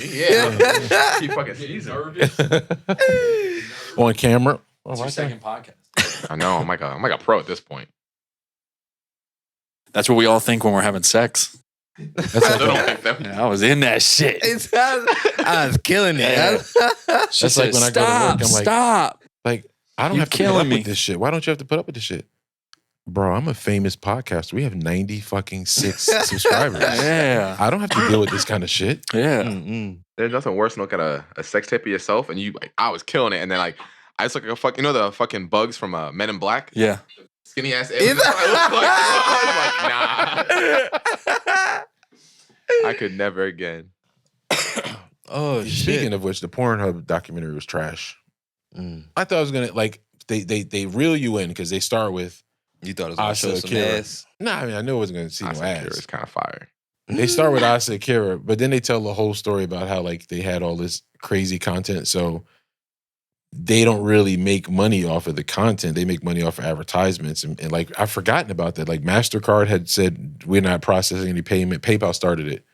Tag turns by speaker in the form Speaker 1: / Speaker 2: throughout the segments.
Speaker 1: Yeah. Keep fucking teasing.
Speaker 2: On camera.
Speaker 3: It's your second podcast.
Speaker 1: I know. I'm like a pro at this point.
Speaker 3: That's what we all think when we're having sex.
Speaker 2: That's
Speaker 1: I
Speaker 2: like
Speaker 1: still don't think that.
Speaker 3: Yeah, I was in that shit.
Speaker 4: I was killing it.
Speaker 3: Yeah.
Speaker 2: That's like when I go to work, I'm like,
Speaker 3: stop.
Speaker 2: like, I don't
Speaker 3: You're
Speaker 2: have to put
Speaker 3: killing
Speaker 2: up
Speaker 3: me.
Speaker 2: with this shit. Why don't you have to put up with this shit? Bro, I'm a famous podcaster. We have 96 subscribers.
Speaker 3: Yeah.
Speaker 2: I don't have to deal with this kind of shit.
Speaker 3: Yeah.
Speaker 1: There's nothing worse than looking at a sex tape of yourself and you like, I was killing it, and then like I just look like a fuck. You know the fucking bugs from Men in Black?
Speaker 3: Yeah.
Speaker 1: Skinny ass. I look like. I could never again.
Speaker 4: Oh shit.
Speaker 2: Speaking of which, the Pornhub documentary was trash. I thought I was gonna like they reel you in because they start with
Speaker 4: You thought it was gonna show some
Speaker 2: Akira.
Speaker 4: ass?
Speaker 2: Nah, I mean I knew I wasn't gonna see no ass.
Speaker 1: It's kind of fire.
Speaker 2: They start with Asa Akira, but then they tell the whole story about how like they had all this crazy content, so they don't really make money off of the content. They make money off of advertisements, and like I've forgotten about that. Like MasterCard had said we're not processing any payment. PayPal started it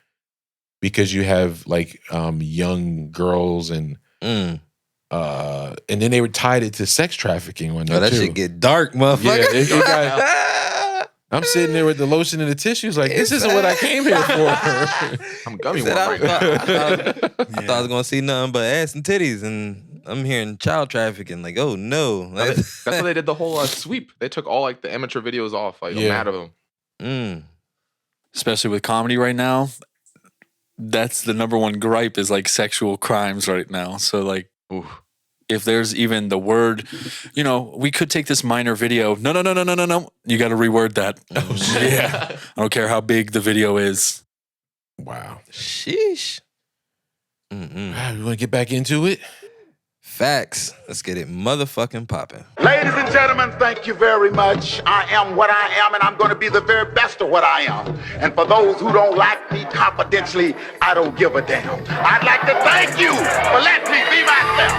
Speaker 2: because you have like young girls and then they were tied it to sex trafficking one day.
Speaker 4: Oh, that
Speaker 2: too.
Speaker 4: shit get dark, motherfucker.
Speaker 2: Yeah, it got, I'm sitting there with the lotion and the tissues, like this isn't what I came here for.
Speaker 1: I'm gummy
Speaker 4: Said
Speaker 1: one right now.
Speaker 4: I thought I was gonna see nothing but ass and titties, and I'm hearing child trafficking. Like, oh no,
Speaker 1: That's why they did the whole sweep. They took all like the amateur videos off, like
Speaker 2: Yeah.
Speaker 1: mad of them.
Speaker 3: Especially with comedy right now. That's the number one gripe is like sexual crimes right now. So like, if there's even the word, you know, we could take this minor video. No. You got to reword that. Yeah. I don't care how big the video is.
Speaker 2: Wow.
Speaker 4: sheesh.
Speaker 2: You want to get back into it?
Speaker 4: Facts. Let's get it motherfucking popping.
Speaker 5: Ladies and gentlemen, thank you very much. I am what I am, and I'm going to be the very best of what I am. And for those who don't like me confidentially, I don't give a damn. I'd like to thank you for letting me be myself.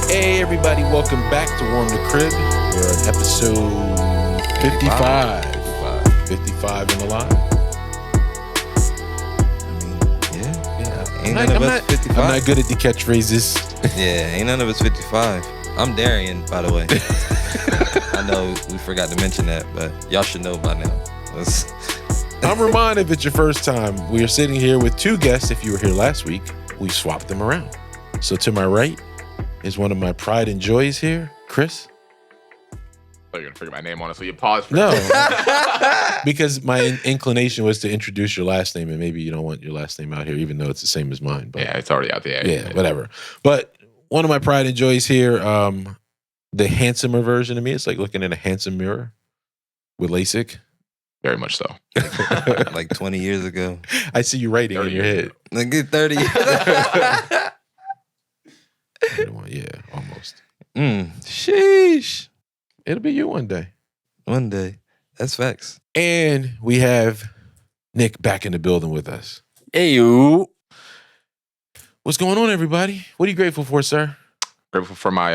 Speaker 2: Hey everybody, welcome back to Warm the Crib. We're on episode 55. 55 in the line.
Speaker 4: Ain't none of us 55.
Speaker 2: I'm not good at the catchphrases.
Speaker 4: Yeah, ain't none of us 55. I'm Darien, by the way. I know we forgot to mention that, but y'all should know by now.
Speaker 2: I'm Rahmonn. If it's your first time, we are sitting here with two guests. If you were here last week, we swapped them around. So to my right is one of my pride and joys here, Chris.
Speaker 1: So you're gonna figure my name on it, so you pause for
Speaker 2: No, because my inclination was to introduce your last name, and maybe you don't want your last name out here, even though it's the same as mine. But
Speaker 1: yeah, it's already out there.
Speaker 2: yeah, whatever. But one of my pride and joys here, the handsomer version of me. It's like looking in a handsome mirror with LASIK.
Speaker 1: Very much so.
Speaker 4: Like 20 years ago.
Speaker 2: I see you writing in your head.
Speaker 4: Like get 30.
Speaker 2: Yeah, almost.
Speaker 4: Sheesh.
Speaker 2: It'll be you one day.
Speaker 4: One day. That's facts.
Speaker 2: And we have Nick back in the building with us.
Speaker 3: Hey, you.
Speaker 2: What's going on, everybody? What are you grateful for, sir?
Speaker 1: Grateful for my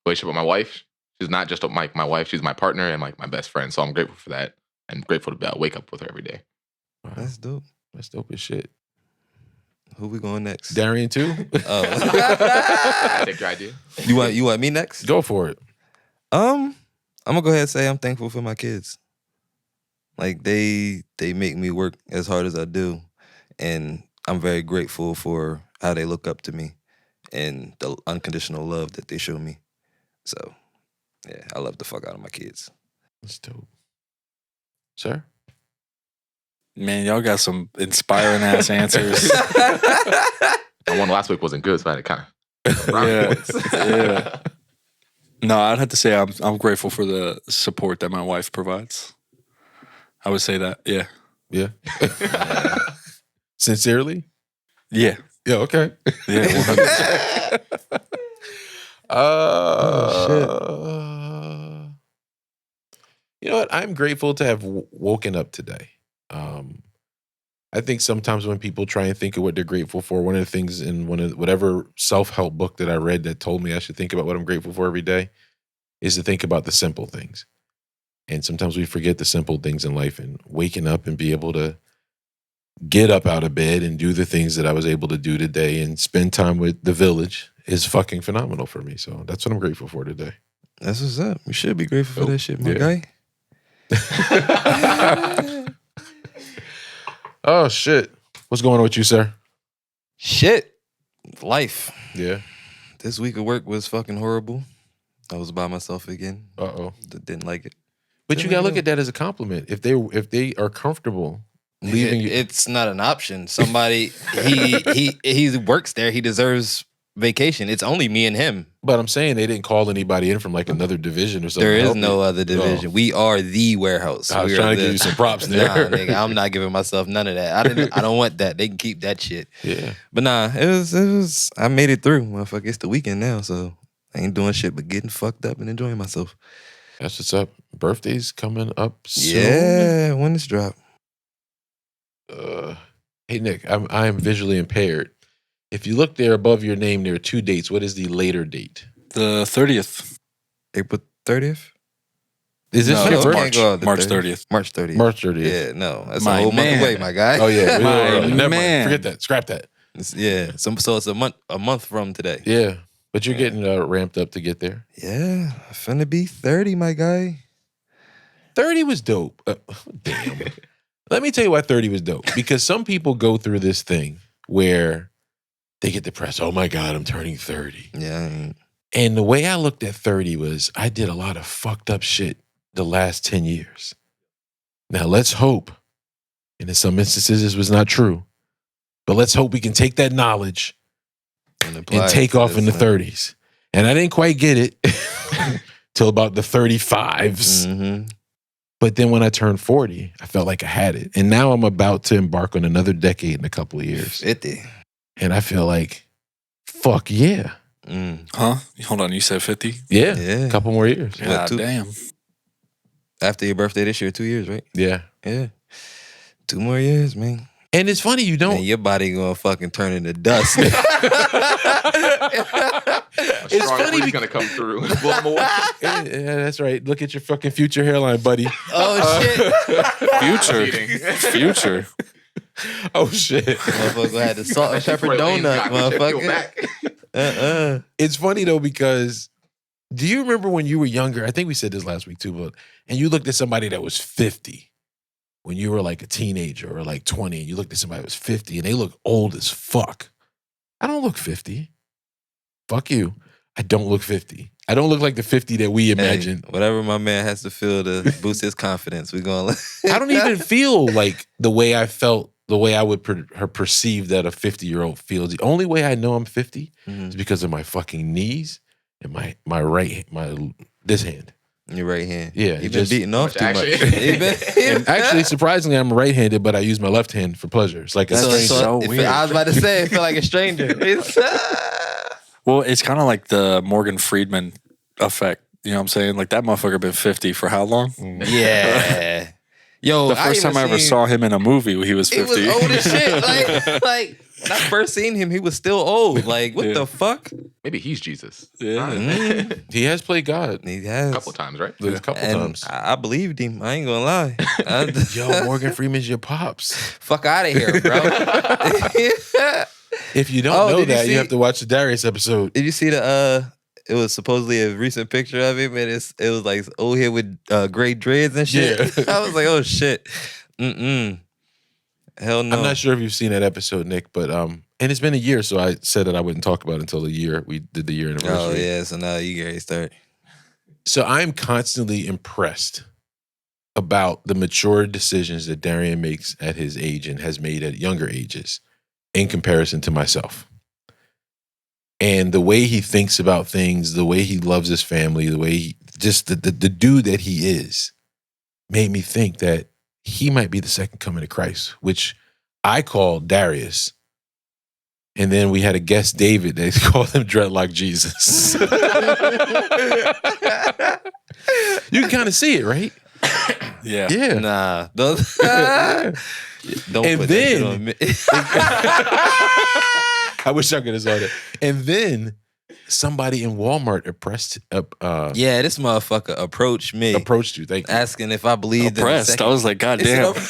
Speaker 1: relationship with my wife. She's not just my wife; she's my partner and like my best friend. So I'm grateful for that, and grateful to wake up with her every day.
Speaker 2: Wow.
Speaker 4: That's dope.
Speaker 2: That's dope as shit.
Speaker 4: Who we going next?
Speaker 2: Darien too?
Speaker 4: Oh.
Speaker 1: I take your idea.
Speaker 4: You want me next?
Speaker 2: Go for it.
Speaker 4: I'm gonna go ahead and say I'm thankful for my kids. Like they make me work as hard as I do, and I'm very grateful for how they look up to me and the unconditional love that they show me. So, yeah, I love the fuck out of my kids.
Speaker 2: That's dope. Sir?
Speaker 3: Man, y'all got some inspiring ass answers.
Speaker 1: The one last week wasn't good, so I had to kind of
Speaker 3: Yeah. No, I'd have to say I'm grateful for the support that my wife provides. I would say that, yeah.
Speaker 2: Yeah. Sincerely?
Speaker 3: Yeah.
Speaker 2: Yeah, okay.
Speaker 3: Yeah, 100%.
Speaker 2: You know what? I'm grateful to have woken up today. I think sometimes when people try and think of what they're grateful for, one of the things in whatever self-help book that I read that told me I should think about what I'm grateful for every day is to think about the simple things. And sometimes we forget the simple things in life, and waking up and be able to get up out of bed and do the things that I was able to do today and spend time with the village is fucking phenomenal for me. So that's what I'm grateful for today.
Speaker 4: That's what's up. You should be grateful for that shit, my guy.
Speaker 2: Oh, shit. What's going on with you, sir?
Speaker 4: Shit. Life.
Speaker 2: Yeah.
Speaker 4: This week of work was fucking horrible. I was by myself again.
Speaker 2: Uh-oh.
Speaker 4: Didn't like it.
Speaker 2: But you got to look at that as a compliment. If they are comfortable leaving you.
Speaker 4: It's not an option. Somebody, he works there. He deserves vacation. It's only me and him.
Speaker 2: But I'm saying they didn't call anybody in from like another division or something.
Speaker 4: There is no other division. We are the warehouse.
Speaker 2: I was trying to give you some props there.
Speaker 4: Nah, nigga, I'm not giving myself none of that. I don't want that. They can keep that shit.
Speaker 2: Yeah.
Speaker 4: But nah, it was. I made it through. Motherfucker, it's the weekend now, so I ain't doing shit but getting fucked up and enjoying myself.
Speaker 2: That's what's up. Birthday's coming up soon.
Speaker 4: Yeah, when it's drop.
Speaker 2: Hey Nick, I am visually impaired. If you look there above your name, there are 2 dates. What is the later date?
Speaker 3: The 30th.
Speaker 4: April 30th?
Speaker 2: Is this
Speaker 3: No,
Speaker 2: your
Speaker 3: it's
Speaker 2: birthday?
Speaker 3: March 30th.
Speaker 4: March 30th.
Speaker 2: March 30th.
Speaker 4: Yeah, no. That's
Speaker 3: My
Speaker 4: a whole
Speaker 3: man.
Speaker 4: month away, my guy.
Speaker 2: Oh yeah.
Speaker 3: My
Speaker 2: Never mind.
Speaker 3: man.
Speaker 2: Forget that. Scrap that.
Speaker 4: Yeah. So it's a month from today.
Speaker 2: Yeah. But you're getting ramped up to get there.
Speaker 4: Yeah. Finna be 30, my guy.
Speaker 2: 30 was dope. Damn. Let me tell you why 30 was dope. Because some people go through this thing where they get depressed. Oh my God, I'm turning 30.
Speaker 4: Yeah.
Speaker 2: And the way I looked at 30 was I did a lot of fucked up shit the last 10 years. Now let's hope, and in some instances this was not true, but let's hope we can take that knowledge and take off in the 30s. And I didn't quite get it till about the 35s.
Speaker 4: Mm-hmm.
Speaker 2: But then when I turned 40, I felt like I had it. And now I'm about to embark on another decade in a couple of years.
Speaker 4: 50.
Speaker 2: And I feel like, fuck yeah.
Speaker 3: Huh? Hold on, you said 50?
Speaker 2: Yeah.
Speaker 4: Yeah.
Speaker 2: A couple more years.
Speaker 3: God
Speaker 4: two-
Speaker 3: damn.
Speaker 4: After your birthday this year, 2 years, right?
Speaker 2: Yeah.
Speaker 4: Yeah. 2 more years, man.
Speaker 2: And it's funny, you don't.
Speaker 4: And your body gonna fucking turn into dust.
Speaker 2: It's funny
Speaker 1: he's gonna come through. Blow him away.
Speaker 2: Yeah, that's right. Look at your fucking future hairline, buddy.
Speaker 4: Oh,
Speaker 3: Future. Future.
Speaker 2: Oh, shit.
Speaker 4: Motherfucker had the salt and pepper donut, motherfucker.
Speaker 2: It's funny, though, because do you remember when you were younger? I think we said this last week, too, but and you looked at somebody that was 50 when you were like a teenager or like 20, and you looked at somebody that was 50 and they look old as fuck. I don't look 50. Fuck you. I don't look 50. I don't look like the 50 that we imagine.
Speaker 4: Hey, whatever my man has to feel to boost his confidence, we gonna.
Speaker 2: I don't even feel like the way I felt, the way I would perceive that a 50-year-old feels. The only way I know I'm 50 is because of my fucking knees and this hand.
Speaker 4: Your right hand.
Speaker 2: Yeah,
Speaker 4: You've been beating off too much.
Speaker 2: And actually, surprisingly, I'm right-handed, but I use my left hand for pleasure. It's like a strange.
Speaker 3: so weird.
Speaker 4: I was about to say, I feel like a stranger.
Speaker 3: Well, it's kind of like the Morgan Freeman effect. You know what I'm saying? Like that motherfucker been 50 for how long?
Speaker 4: Yeah. Yo,
Speaker 3: The first time I ever saw him in a movie, he was 50.
Speaker 4: He was old as shit. Like when I first seen him, he was still old. Like, what the fuck?
Speaker 1: Maybe he's Jesus.
Speaker 3: Yeah.
Speaker 2: He has played God
Speaker 4: He has.
Speaker 1: A couple times, right?
Speaker 2: a couple
Speaker 4: And
Speaker 2: times.
Speaker 4: I believed him. I ain't gonna lie.
Speaker 2: Yo, Morgan Freeman's your pops.
Speaker 4: Fuck out of here, bro.
Speaker 2: If you don't know
Speaker 4: did you
Speaker 2: that, you
Speaker 4: see-
Speaker 2: have to watch the Darius episode.
Speaker 4: Did you see the it was supposedly a recent picture of him, and it was like old head with gray dreads and shit.
Speaker 2: Yeah.
Speaker 4: I was like, oh shit. Hell no.
Speaker 2: I'm not sure if you've seen that episode, Nick, but and it's been a year, so I said that I wouldn't talk about it until the year we did the year anniversary.
Speaker 4: Oh yeah, so now you get start.
Speaker 2: So I'm constantly impressed about the mature decisions that Darien makes at his age and has made at younger ages in comparison to myself. And the way he thinks about things, the way he loves his family, the way he just the dude that he is made me think that he might be the second coming of Christ, which I call Darius. And then we had a guest, David, they called him Dreadlock Jesus. You can kind of see it, right?
Speaker 3: Yeah.
Speaker 2: Yeah.
Speaker 4: Nah, don't
Speaker 2: And
Speaker 4: put
Speaker 2: then-
Speaker 4: that shit on me.
Speaker 2: I wish I could have saw that. And then somebody in Walmart
Speaker 4: Yeah, this motherfucker approached me.
Speaker 2: approached you. Thank you.
Speaker 4: Asking if I believed
Speaker 3: Oppressed.
Speaker 4: in
Speaker 3: I was like, God damn. Is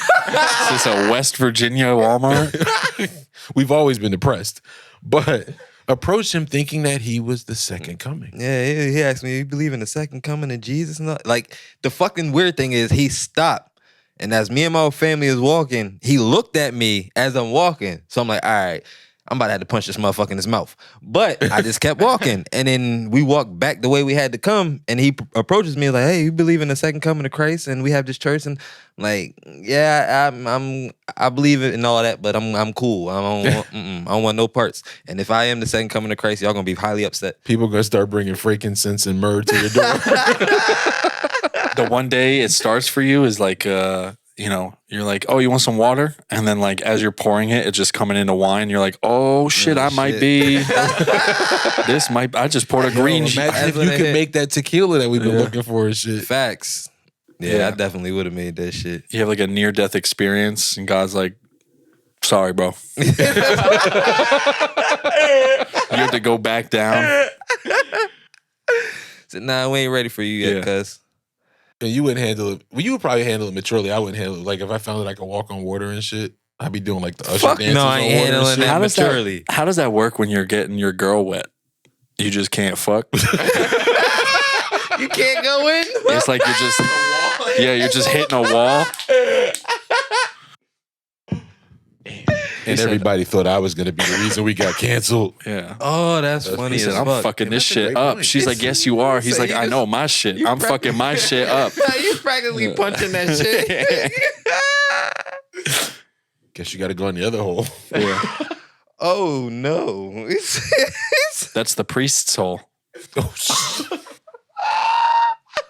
Speaker 3: this a West Virginia Walmart?
Speaker 2: We've always been depressed, but approached him thinking that he was the second coming.
Speaker 4: Yeah, he asked me, you believe in the second coming of Jesus? And like, the fucking weird thing is he stopped. And as me and my family is walking, he looked at me as I'm walking. So I'm like, all right, I'm about to have to punch this motherfucker in his mouth. But I just kept walking. And then we walked back the way we had to come. And he approaches me like, hey, you believe in the second coming of Christ? And we have this church. And I'm like, yeah, I believe it and all that, but I'm cool. I don't want no parts. And if I am the second coming of Christ, y'all gonna be highly upset.
Speaker 2: People gonna start bringing frankincense and myrrh to your door.
Speaker 3: The one day it starts for you is like, you know, you're like, oh, you want some water? And then like as you're pouring it, it's just coming into wine. You're like, oh shit, I might be. I just poured a green.
Speaker 2: Imagine if you could make that tequila that we've been looking for and shit.
Speaker 4: Facts. Yeah, I definitely would have made that shit.
Speaker 3: You have like a near-death experience, and God's like, sorry, bro. You have to go back down.
Speaker 4: So, nah, we ain't ready for you yet, cuz.
Speaker 2: And you wouldn't handle it. Well, you would probably handle it maturely. I wouldn't handle it. Like if I found that I could walk on water and shit, I'd be doing like the usher dances
Speaker 4: no, I
Speaker 2: on
Speaker 4: ain't
Speaker 2: water and
Speaker 4: handling
Speaker 2: shit.
Speaker 4: that maturely.
Speaker 3: How does that work when you're getting your girl wet? You just can't fuck.
Speaker 4: You can't go in?
Speaker 3: It's like you're just hitting a wall.
Speaker 2: And everybody thought I was gonna be the reason we got canceled.
Speaker 3: Yeah.
Speaker 4: Oh, that's funny.
Speaker 3: He said,
Speaker 4: as
Speaker 3: I'm
Speaker 4: fuck.
Speaker 3: fucking this
Speaker 2: that's a
Speaker 3: shit
Speaker 2: great
Speaker 3: up.
Speaker 2: point.
Speaker 3: She's like, yes, you are. He's
Speaker 4: So
Speaker 3: like,
Speaker 4: you
Speaker 3: I
Speaker 4: just-
Speaker 3: know my shit. I'm fucking my shit up.
Speaker 4: You practically punching that shit.
Speaker 2: Guess you got to go in the other hole.
Speaker 3: Yeah.
Speaker 4: Oh no.
Speaker 3: That's the priest's hole.
Speaker 2: Oh, shit.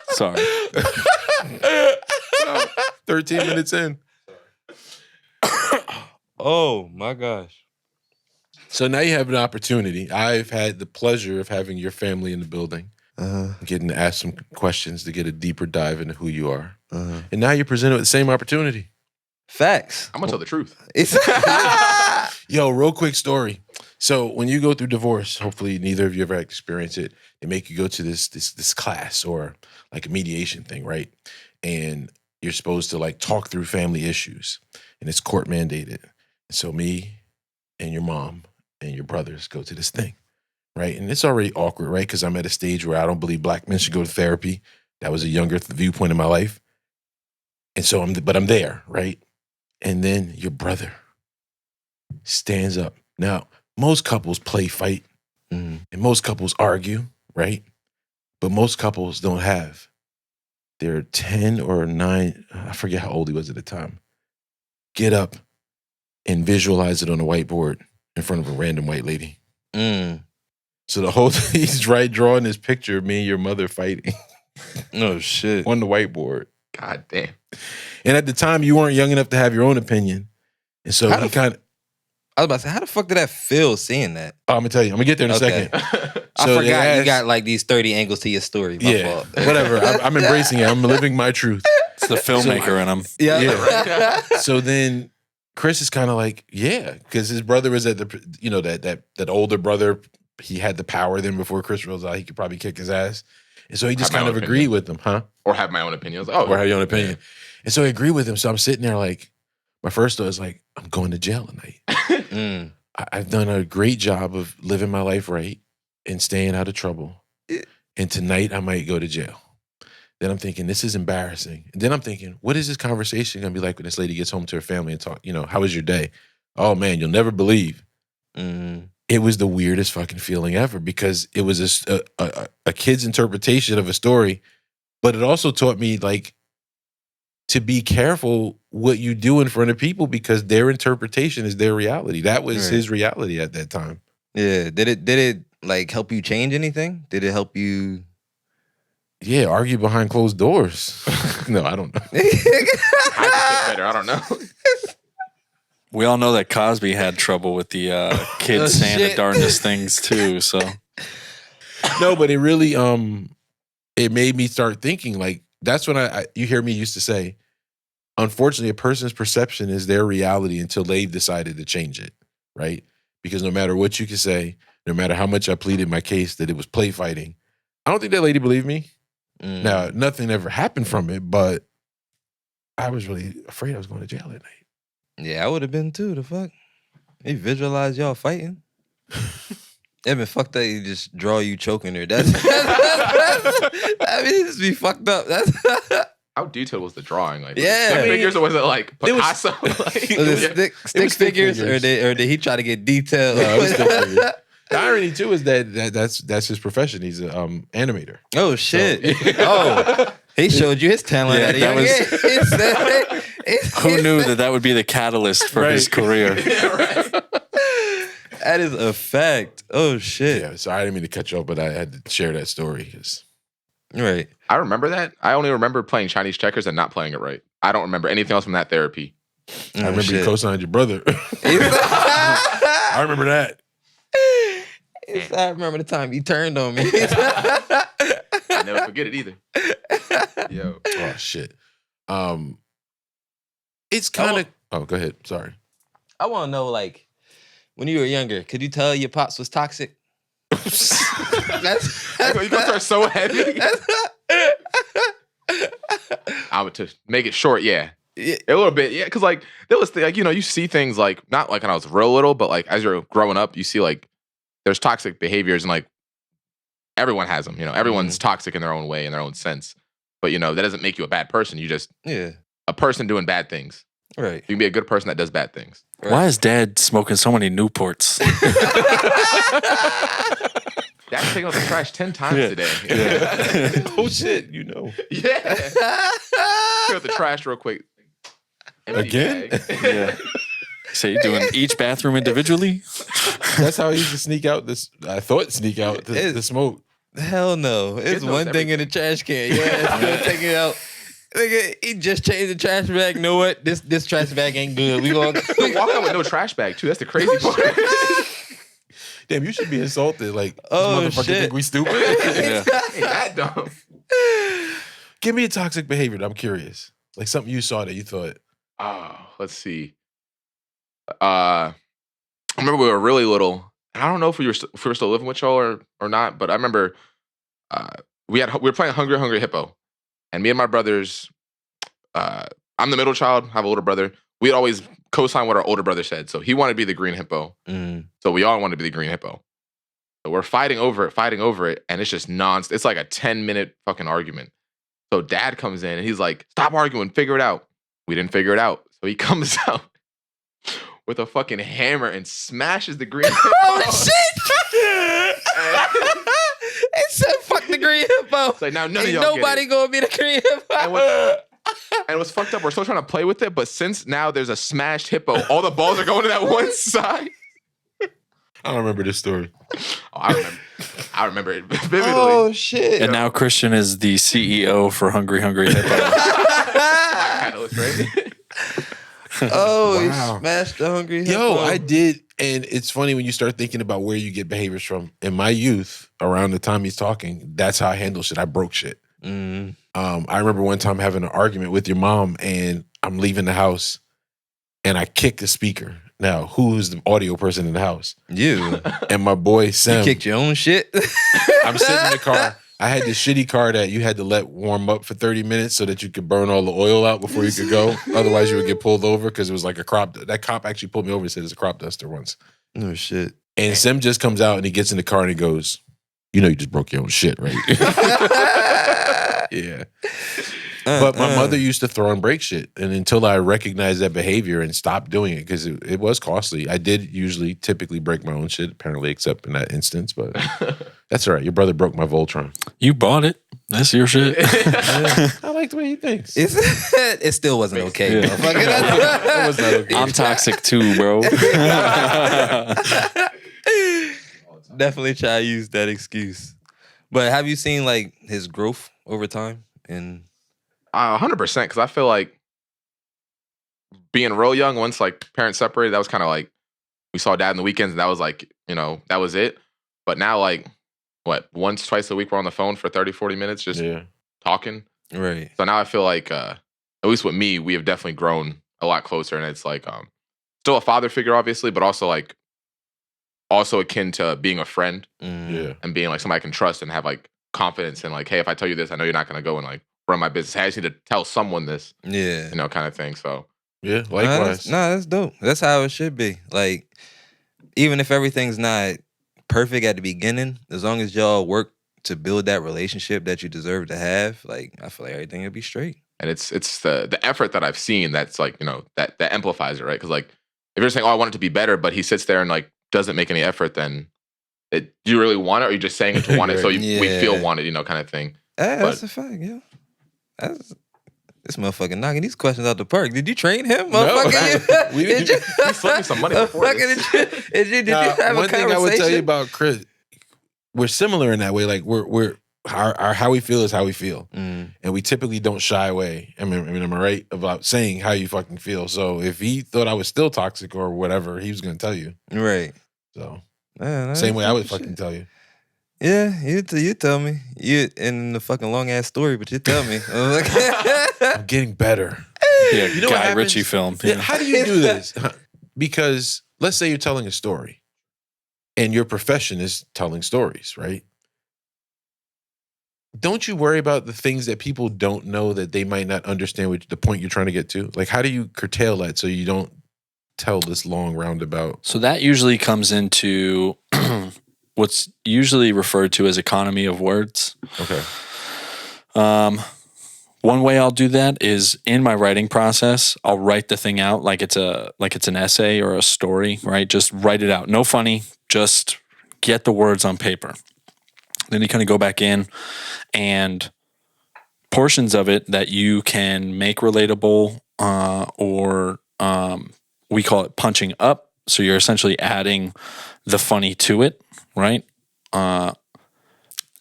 Speaker 3: Sorry.
Speaker 2: 13 minutes in.
Speaker 4: Oh my gosh.
Speaker 2: So now you have an opportunity. I've had the pleasure of having your family in the building, getting to ask some questions to get a deeper dive into who you are. And now you're presented with the same opportunity.
Speaker 4: Facts.
Speaker 1: I'm gonna tell the truth.
Speaker 4: It's
Speaker 2: Yo, real quick story. So when you go through divorce, hopefully neither of you ever experienced it. They make you go to this class or like a mediation thing, right? And you're supposed to like talk through family issues, and it's court mandated. So me and your mom and your brothers go to this thing, right? And it's already awkward, right? Because I'm at a stage where I don't believe black men should go to therapy. That was a younger viewpoint in my life, and so I'm there, right? And then your brother stands up. Now, most couples play fight, and most couples argue, right? But most couples don't have. They're 10 or 9, I forget how old he was at the time. Get up and visualize it on a whiteboard in front of a random white lady. So the whole thing, he's drawing this picture of me and your mother fighting.
Speaker 4: no shit.
Speaker 2: On the whiteboard.
Speaker 1: God damn.
Speaker 2: And at the time, you weren't young enough to have your own opinion. And so he kind of...
Speaker 4: I was about to say, how the fuck did that feel seeing that?
Speaker 2: Oh, I'm going to tell you. I'm going to get there in a
Speaker 4: Okay.
Speaker 2: second.
Speaker 4: I
Speaker 2: So
Speaker 4: forgot
Speaker 2: they asked-
Speaker 4: you got like these 30 angles to your story. My fault.
Speaker 2: Whatever. I'm embracing it. I'm living my truth.
Speaker 3: It's the filmmaker in him.
Speaker 2: Yeah. So then Chris is kind of like, yeah, because his brother was at the, you know, that older brother. He had the power then before Chris rolls out. He could probably kick his ass. And so he just
Speaker 1: Have my
Speaker 2: kind of
Speaker 1: own
Speaker 2: agreed
Speaker 1: opinion.
Speaker 2: with him, huh?
Speaker 1: Or have my own opinion. I was like, oh,
Speaker 2: Or have your own opinion. And so I agree with him. So I'm sitting there like, my first thought is like, I'm going to jail tonight. I've done a great job of living my life right and staying out of trouble. And tonight I might go to jail. Then I'm thinking, this is embarrassing. And then I'm thinking, what is this conversation going to be like when this lady gets home to her family and talk, you know, how was your day? Oh man, you'll never believe. It was the weirdest fucking feeling ever because it was a kid's interpretation of a story, but it also taught me like to be careful what you do in front of people because their interpretation is their reality. That was his reality at that time.
Speaker 4: Yeah. Did it like help you change anything? Did it help you?
Speaker 2: Yeah, argue behind closed doors. No, I don't know.
Speaker 1: I get better. I don't know.
Speaker 3: We all know that Cosby had trouble with the kids saying the
Speaker 4: shit.
Speaker 3: darndest things too. So
Speaker 2: No, but it really it made me start thinking like that's when I you hear me used to say, unfortunately, a person's perception is their reality until they've decided to change it, right? Because no matter what you can say, no matter how much I pleaded my case that it was play fighting. I don't think that lady believed me. Now, nothing ever happened from it, but I was really afraid I was going to jail that night.
Speaker 4: Yeah, I would have been too. The fuck? They visualize y'all fighting. It'd been fucked up. You just draw you choking her. That's I mean, it just be fucked up. That's
Speaker 1: How detailed was the drawing? Like,
Speaker 4: Yeah.
Speaker 1: stick
Speaker 4: I mean,
Speaker 1: figures, or was it like Picasso?
Speaker 4: Was it
Speaker 1: Yeah.
Speaker 4: stick figures, or did he try to get detailed?
Speaker 2: No, it was stick figures. The irony too is that's his profession. He's an animator.
Speaker 4: Oh shit! Oh, he showed you his talent.
Speaker 3: Yeah,
Speaker 4: at a
Speaker 3: that
Speaker 4: young
Speaker 3: was-
Speaker 4: age.
Speaker 3: Who knew that would be the catalyst for his career?
Speaker 4: That is a fact. Oh shit!
Speaker 2: Yeah, so I didn't mean to cut you off, but I had to share that story. 'Cause
Speaker 4: Right.
Speaker 1: I remember that. I only remember playing Chinese checkers and not playing it right. I don't remember anything else from that therapy.
Speaker 2: I remember you co-signed your brother. I remember that.
Speaker 4: I remember the time you turned on me.
Speaker 1: I never forget it either. Yo.
Speaker 2: Oh shit. It's kind of. Oh, go ahead. Sorry.
Speaker 4: I want to know, like, when you were younger, could you tell your pops was toxic? That's
Speaker 1: You gonna start so heavy. I would to make it short, yeah.
Speaker 4: Yeah.
Speaker 1: A little bit, yeah, because like there was like you see things like not like when I was real little, but like as you're growing up, you see like there's toxic behaviors and like everyone has them. Everyone's toxic in their own way, in their own sense. But that doesn't make you a bad person. You just a person doing bad things.
Speaker 4: Right.
Speaker 1: You can be a good person that does bad things.
Speaker 4: Right.
Speaker 3: Why is Dad smoking so many Newports?
Speaker 1: Dad's taking out the trash 10 times today.
Speaker 2: Oh shit,
Speaker 1: Yeah. Take out the trash real quick. Empty
Speaker 2: Again?
Speaker 1: bag.
Speaker 3: Yeah. So you're doing each bathroom individually?
Speaker 2: That's how he used to sneak out this. I thought sneak out the smoke.
Speaker 4: Hell no. It's
Speaker 1: Kids knows
Speaker 4: one thing in the trash can. Yeah, still taking it out. Nigga, he just changed the trash bag. Know what? This trash bag ain't good. We gonna
Speaker 1: Walk out with no trash bag too. That's the crazy part.
Speaker 2: Damn, you should be insulted. Like,
Speaker 4: Oh,
Speaker 2: this motherfucker
Speaker 4: shit.
Speaker 2: think we stupid?
Speaker 3: Yeah.
Speaker 1: Ain't that dumb.
Speaker 2: Give me a toxic behavior. I'm curious. Like something you saw that you thought.
Speaker 1: Oh, let's see. I remember we were really little. I don't know if we were still living with y'all or not, but I remember we were playing Hungry Hungry Hippo, and me and my brothers. I'm the middle child. I have a older brother. We'd always co-sign what our older brother said. So he wanted to be the green hippo. So we all wanted to be the green hippo. So we're fighting over it, and it's just nonstop. It's like a 10-minute fucking argument. So Dad comes in and he's like, "Stop arguing, figure it out." We didn't figure it out. So he comes out with a fucking hammer and smashes the green hippo.
Speaker 4: Oh shit! It said fuck the green hippo.
Speaker 1: It's like, now none of
Speaker 4: Ain't
Speaker 1: y'all
Speaker 4: nobody
Speaker 1: get it.
Speaker 4: gonna be the green hippo.
Speaker 1: And what's fucked up, we're still trying to play with it, but since now there's a smashed hippo, all the balls are going to that one side.
Speaker 2: I don't remember this story.
Speaker 1: Oh, I remember it vividly.
Speaker 4: Oh shit!
Speaker 3: And now Christian is the CEO for Hungry Hungry Hippo.
Speaker 1: Catalyst, right?
Speaker 4: Oh,
Speaker 2: Wow.
Speaker 4: he smashed the hungry hippo.
Speaker 2: Yo, I did. And it's funny when you start thinking about where you get behaviors from. In my youth, around the time he's talking, that's how I handle shit. I broke shit. I remember one time having an argument with your mom, and I'm leaving the house, and I kicked the speaker. Now, who's the audio person in the house?
Speaker 4: You.
Speaker 2: And my boy Sam.
Speaker 4: You kicked your own shit.
Speaker 2: I'm sitting in the car. I had this shitty car that you had to let warm up for 30 minutes so that you could burn all the oil out before you could go. Otherwise, you would get pulled over because it was like a crop. That cop actually pulled me over and said it's a crop duster once.
Speaker 4: No shit.
Speaker 2: And Sim just comes out and he gets in the car and he goes, "You know you just broke your own shit, right?" Yeah. But my mother used to throw and break shit. And until I recognized that behavior and stopped doing it, because it was costly. I did typically break my own shit, apparently, except in that instance. But that's all right. Your brother broke my Voltron.
Speaker 3: You bought it. That's your shit.
Speaker 2: I like the way he thinks.
Speaker 4: It still wasn't okay.
Speaker 3: Yeah.
Speaker 4: Motherfucker.
Speaker 2: That was not okay.
Speaker 3: I'm toxic too, bro.
Speaker 4: Definitely try to use that excuse. But have you seen like his growth over time? And
Speaker 1: 100%, because I feel like being real young, once like parents separated, that was kind of like we saw Dad in the weekends, and that was like, that was it. But now, like, once, twice a week, we're on the phone for 30, 40 minutes just talking.
Speaker 4: right.
Speaker 1: So now I feel like, at least with me, we have definitely grown a lot closer, and it's like still a father figure, obviously, but also like also akin to being a friend
Speaker 2: Yeah.
Speaker 1: and being like somebody I can trust and have like confidence in like, hey, if I tell you this, I know you're not gonna go and like run my business. Hey, I just need to tell someone this,
Speaker 4: Yeah.
Speaker 1: you know, kind of thing. So
Speaker 2: Yeah, likewise.
Speaker 4: That's dope. That's how it should be. Like, even if everything's not perfect at the beginning, as long as y'all work to build that relationship that you deserve to have, like, I feel like everything will be straight.
Speaker 1: and it's the effort that I've seen that's like, you know, that amplifies it, right? Because like if you're saying, oh, I want it to be better, but he sits there and like doesn't make any effort, then do you really want it, or are you just saying it to want it so we feel wanted, you know, kind of thing?
Speaker 4: That's a fact, yeah. This motherfucker knocking these questions out the park. Did you train him,
Speaker 2: No,
Speaker 4: motherfucker?
Speaker 2: we didn't.
Speaker 1: He slipped me some money before this.
Speaker 4: Did you have a conversation?
Speaker 2: One thing I would tell you about Chris, we're similar in that way. Like we're our how we feel is how we feel, and we typically don't shy away. I mean, am I right about saying how you fucking feel? So if he thought I was still toxic or whatever, he was gonna tell you.
Speaker 4: Right.
Speaker 2: So
Speaker 4: Man,
Speaker 2: same way I would fucking tell you.
Speaker 4: Yeah, you tell me. You in the fucking long ass story, but you tell me.
Speaker 2: I'm getting better.
Speaker 3: Yeah,
Speaker 2: You know what
Speaker 3: Guy
Speaker 2: happens?
Speaker 3: Ritchie film.
Speaker 2: Yeah,
Speaker 3: Yeah.
Speaker 2: how do you do this? Because let's say you're telling a story and your profession is telling stories, right? Don't you worry about the things that people don't know that they might not understand what the point you're trying to get to? Like, how do you curtail that so you don't tell this long roundabout?
Speaker 3: So that usually comes into what's usually referred to as economy of words.
Speaker 2: Okay.
Speaker 3: One way I'll do that is in my writing process, I'll write the thing out like it's an essay or a story, right? Just write it out. No funny, just get the words on paper. Then you kind of go back in and portions of it that you can make relatable or we call it punching up. So you're essentially adding the funny to it, right? And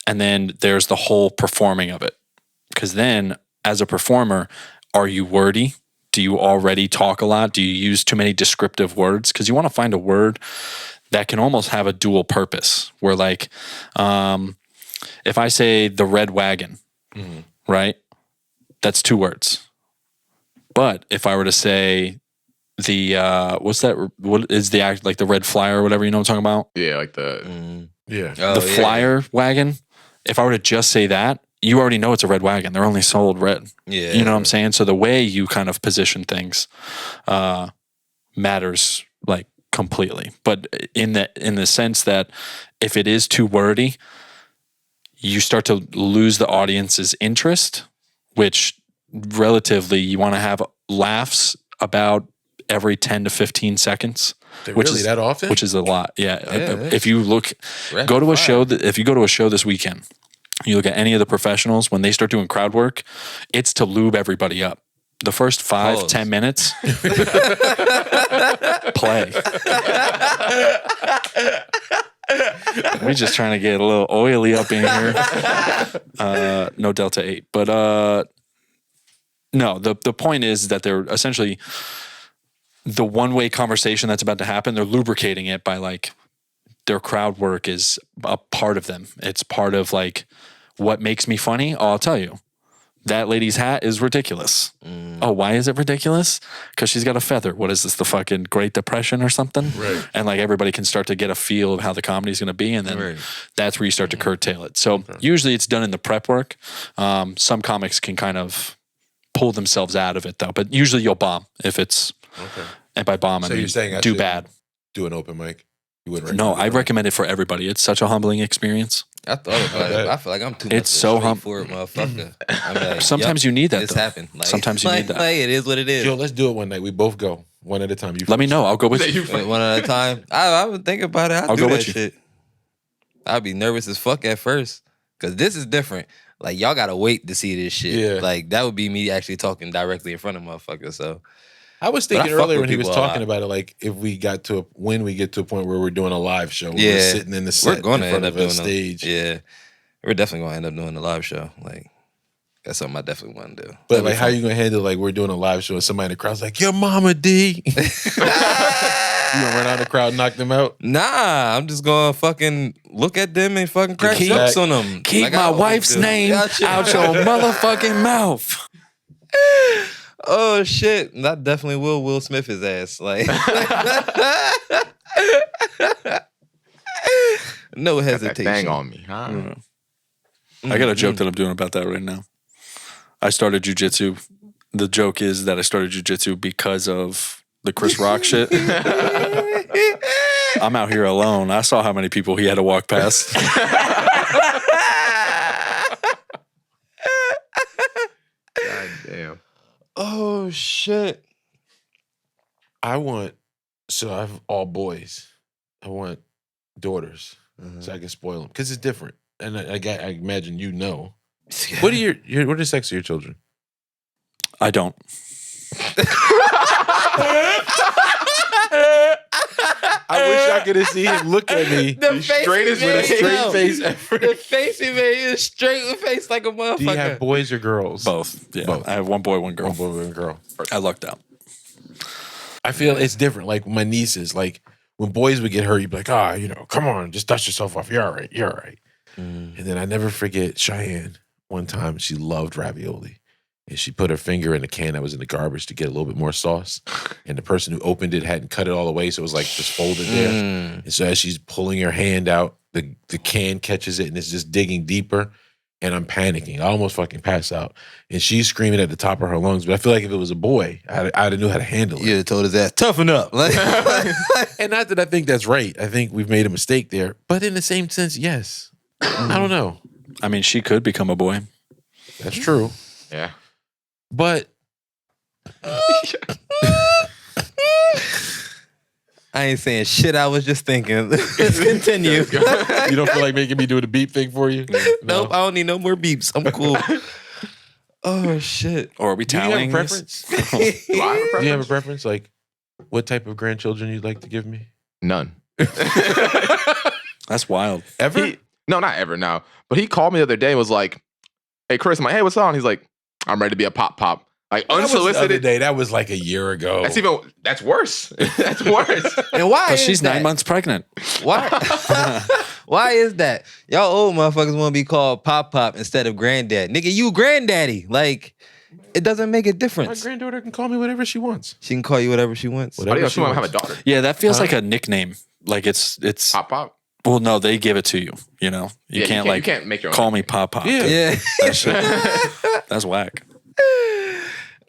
Speaker 3: then there's the whole performing of it. Because then as a performer, are you wordy? Do you already talk a lot? Do you use too many descriptive words? Because you want to find a word that can almost have a dual purpose where like, if I say the red wagon, right? That's 2 words. But if I were to say the, what is the act, like the red flyer or whatever, you know what I'm talking about?
Speaker 1: Yeah, like the
Speaker 2: Yeah.
Speaker 3: The flyer wagon. If I were to just say that, you already know it's a red wagon. They're only sold red.
Speaker 4: Yeah.
Speaker 3: You know what I'm saying? So the way you kind of position things matters like completely. But in the sense that if it is too wordy, you start to lose the audience's interest, which relatively you want to have laughs about every 10 to 15 seconds. Which
Speaker 2: Really
Speaker 3: is
Speaker 2: that often?
Speaker 3: Which is a lot. Yeah.
Speaker 4: Yeah,
Speaker 3: If you look, go to a show if you go to a show this weekend, you look at any of the professionals, when they start doing crowd work, it's to lube everybody up. The first 5-10 minutes, play. We're just trying to get a little oily up in here. No Delta 8. But no, the point is that they're essentially the one-way conversation that's about to happen, they're lubricating it by like their crowd work is a part of them. It's part of like what makes me funny. Oh, I'll tell you. That lady's hat is ridiculous. Oh, why is it ridiculous? Because she's got a feather. What is this, the fucking Great Depression or something?
Speaker 2: Right.
Speaker 3: And like everybody can start to get a feel of how the comedy's going to be. And then that's where you start to curtail it. So usually it's done in the prep work. Some comics can kind of pull themselves out of it though. But usually you'll bomb if it's, and by bomb, I mean
Speaker 2: you're saying I
Speaker 3: do
Speaker 2: should
Speaker 3: bad.
Speaker 2: Do an open mic. You wouldn't
Speaker 3: No,
Speaker 2: recommend
Speaker 3: I
Speaker 2: it?
Speaker 3: recommend it for everybody. It's such a humbling experience.
Speaker 4: I thought about it. I feel like I'm too much
Speaker 3: It's so
Speaker 4: for it, motherfucker. I'm like,
Speaker 3: Sometimes you need that,
Speaker 4: It's
Speaker 3: though.
Speaker 4: happened. Like,
Speaker 3: Sometimes you need that.
Speaker 4: Like, it is what it is.
Speaker 2: Yo, let's do it one night. We both go. One at a time. You
Speaker 3: Let me
Speaker 2: first.
Speaker 3: know. I'll go with you.
Speaker 4: Wait, one at a time. I would think about it. I'll do
Speaker 3: go
Speaker 4: that
Speaker 3: with you.
Speaker 4: shit. I'd be nervous as fuck at first. Cause this is different. Like y'all gotta wait to see this shit.
Speaker 2: Yeah.
Speaker 4: Like that would be me actually talking directly in front of motherfuckers. So
Speaker 2: I was
Speaker 4: But I
Speaker 2: thinking
Speaker 4: fuck
Speaker 2: earlier
Speaker 4: with
Speaker 2: when he was
Speaker 4: people a
Speaker 2: talking
Speaker 4: lot.
Speaker 2: about it, like if we got to when we get to a point where we're doing a live show, where
Speaker 4: Yeah.
Speaker 2: we're sitting in the set
Speaker 4: we're gonna
Speaker 2: in front
Speaker 4: end up
Speaker 2: of a
Speaker 4: doing
Speaker 2: stage.
Speaker 4: Yeah. We're definitely gonna end up doing a live show. Like that's something I definitely want to do.
Speaker 2: But
Speaker 4: That'd be
Speaker 2: like, how
Speaker 4: fun.
Speaker 2: you gonna handle like we're doing a live show and somebody in the crowd's like, "Your mama D." You gonna run out of the crowd, and knock them out?
Speaker 4: Nah, I'm just gonna fucking look at them and fucking crack
Speaker 3: Keep-
Speaker 4: jokes on them.
Speaker 3: Keep
Speaker 4: Like I
Speaker 3: my
Speaker 4: always
Speaker 3: wife's
Speaker 4: do.
Speaker 3: name
Speaker 4: Gotcha.
Speaker 3: out your motherfucking mouth.
Speaker 4: Oh shit! I definitely will Smith his ass. Like No
Speaker 1: Got that
Speaker 4: hesitation.
Speaker 1: thing on me, huh?
Speaker 3: I got a joke that I'm doing about that right now. I started jujitsu. The joke is that I started jujitsu because of the Chris Rock shit. I'm out here alone. I saw how many people he had to walk past.
Speaker 1: God damn.
Speaker 4: Oh shit.
Speaker 2: I have all boys. I want daughters so I can spoil them because it's different. And I imagine you know. What are what are the sex of your children?
Speaker 3: I don't.
Speaker 2: I wish I could have seen him look at me.
Speaker 4: The face
Speaker 1: straight
Speaker 4: he
Speaker 1: as
Speaker 2: with a
Speaker 4: made,
Speaker 2: straight
Speaker 4: yo.
Speaker 2: face.
Speaker 4: The face he made is straight with face like a motherfucker.
Speaker 2: Do you have boys or girls?
Speaker 3: Both. Yeah.
Speaker 2: Both.
Speaker 3: I have one boy, one girl.
Speaker 2: One boy, one girl.
Speaker 3: I lucked out.
Speaker 2: I feel it's different. Like my nieces, like when boys would get hurt, you'd be like, come on, just dust yourself off. You're all right. You're all right. And then I never forget Cheyenne. One time she loved ravioli. And she put her finger in a can that was in the garbage to get a little bit more sauce. And the person who opened it hadn't cut it all the way, so it was like just folded there. And so as she's pulling her hand out, the can catches it and it's just digging deeper. And I'm panicking. I almost fucking pass out. And she's screaming at the top of her lungs. But I feel like if it was a boy, I'd have knew how to handle it.
Speaker 4: You'd have told his ass, toughen up. Like,
Speaker 2: And not that I think that's right. I think we've made a mistake there. But in the same sense, yes. I don't know.
Speaker 3: I mean, she could become a boy.
Speaker 2: That's true.
Speaker 1: Yeah.
Speaker 2: But
Speaker 4: I ain't saying shit. I was just thinking. Let's continue.
Speaker 2: you don't feel like making me do the beep thing for you?
Speaker 4: Nope, I don't need no more beeps. I'm cool. Oh shit.
Speaker 3: Or are we
Speaker 2: Do you have a
Speaker 3: tallying this?
Speaker 2: preference?
Speaker 1: Do I have a
Speaker 2: Do you have a
Speaker 1: preference?
Speaker 2: preference? Like, what type of grandchildren you'd like to give me?
Speaker 1: None.
Speaker 3: That's wild.
Speaker 2: Ever?
Speaker 1: No, not ever. No, but he called me the other day and was like, "Hey, Chris," I'm like, "Hey, what's on?" He's like, "I'm ready to be a pop." Like
Speaker 2: That was the other
Speaker 1: unsolicited.
Speaker 2: day. That was like a year ago.
Speaker 1: That's worse. That's worse.
Speaker 4: And why
Speaker 3: Because
Speaker 4: is
Speaker 3: she's
Speaker 4: that?
Speaker 3: 9 months pregnant.
Speaker 4: Why? Why is that? Y'all old motherfuckers want to be called Pop instead of Granddad. Nigga, you granddaddy. Like, it doesn't make a
Speaker 2: My
Speaker 4: difference.
Speaker 2: granddaughter can call me whatever she wants.
Speaker 4: She can call you whatever she wants.
Speaker 1: Why do you want to have a daughter?
Speaker 3: Yeah, that feels
Speaker 2: Huh?
Speaker 3: like a nickname. Like it's
Speaker 1: Pop.
Speaker 3: well, no, they give it to you. You know, you
Speaker 1: Yeah,
Speaker 3: can't
Speaker 1: you can't make your own
Speaker 3: call me Pop.
Speaker 2: Yeah.
Speaker 4: Yeah.
Speaker 3: That shit, that's whack.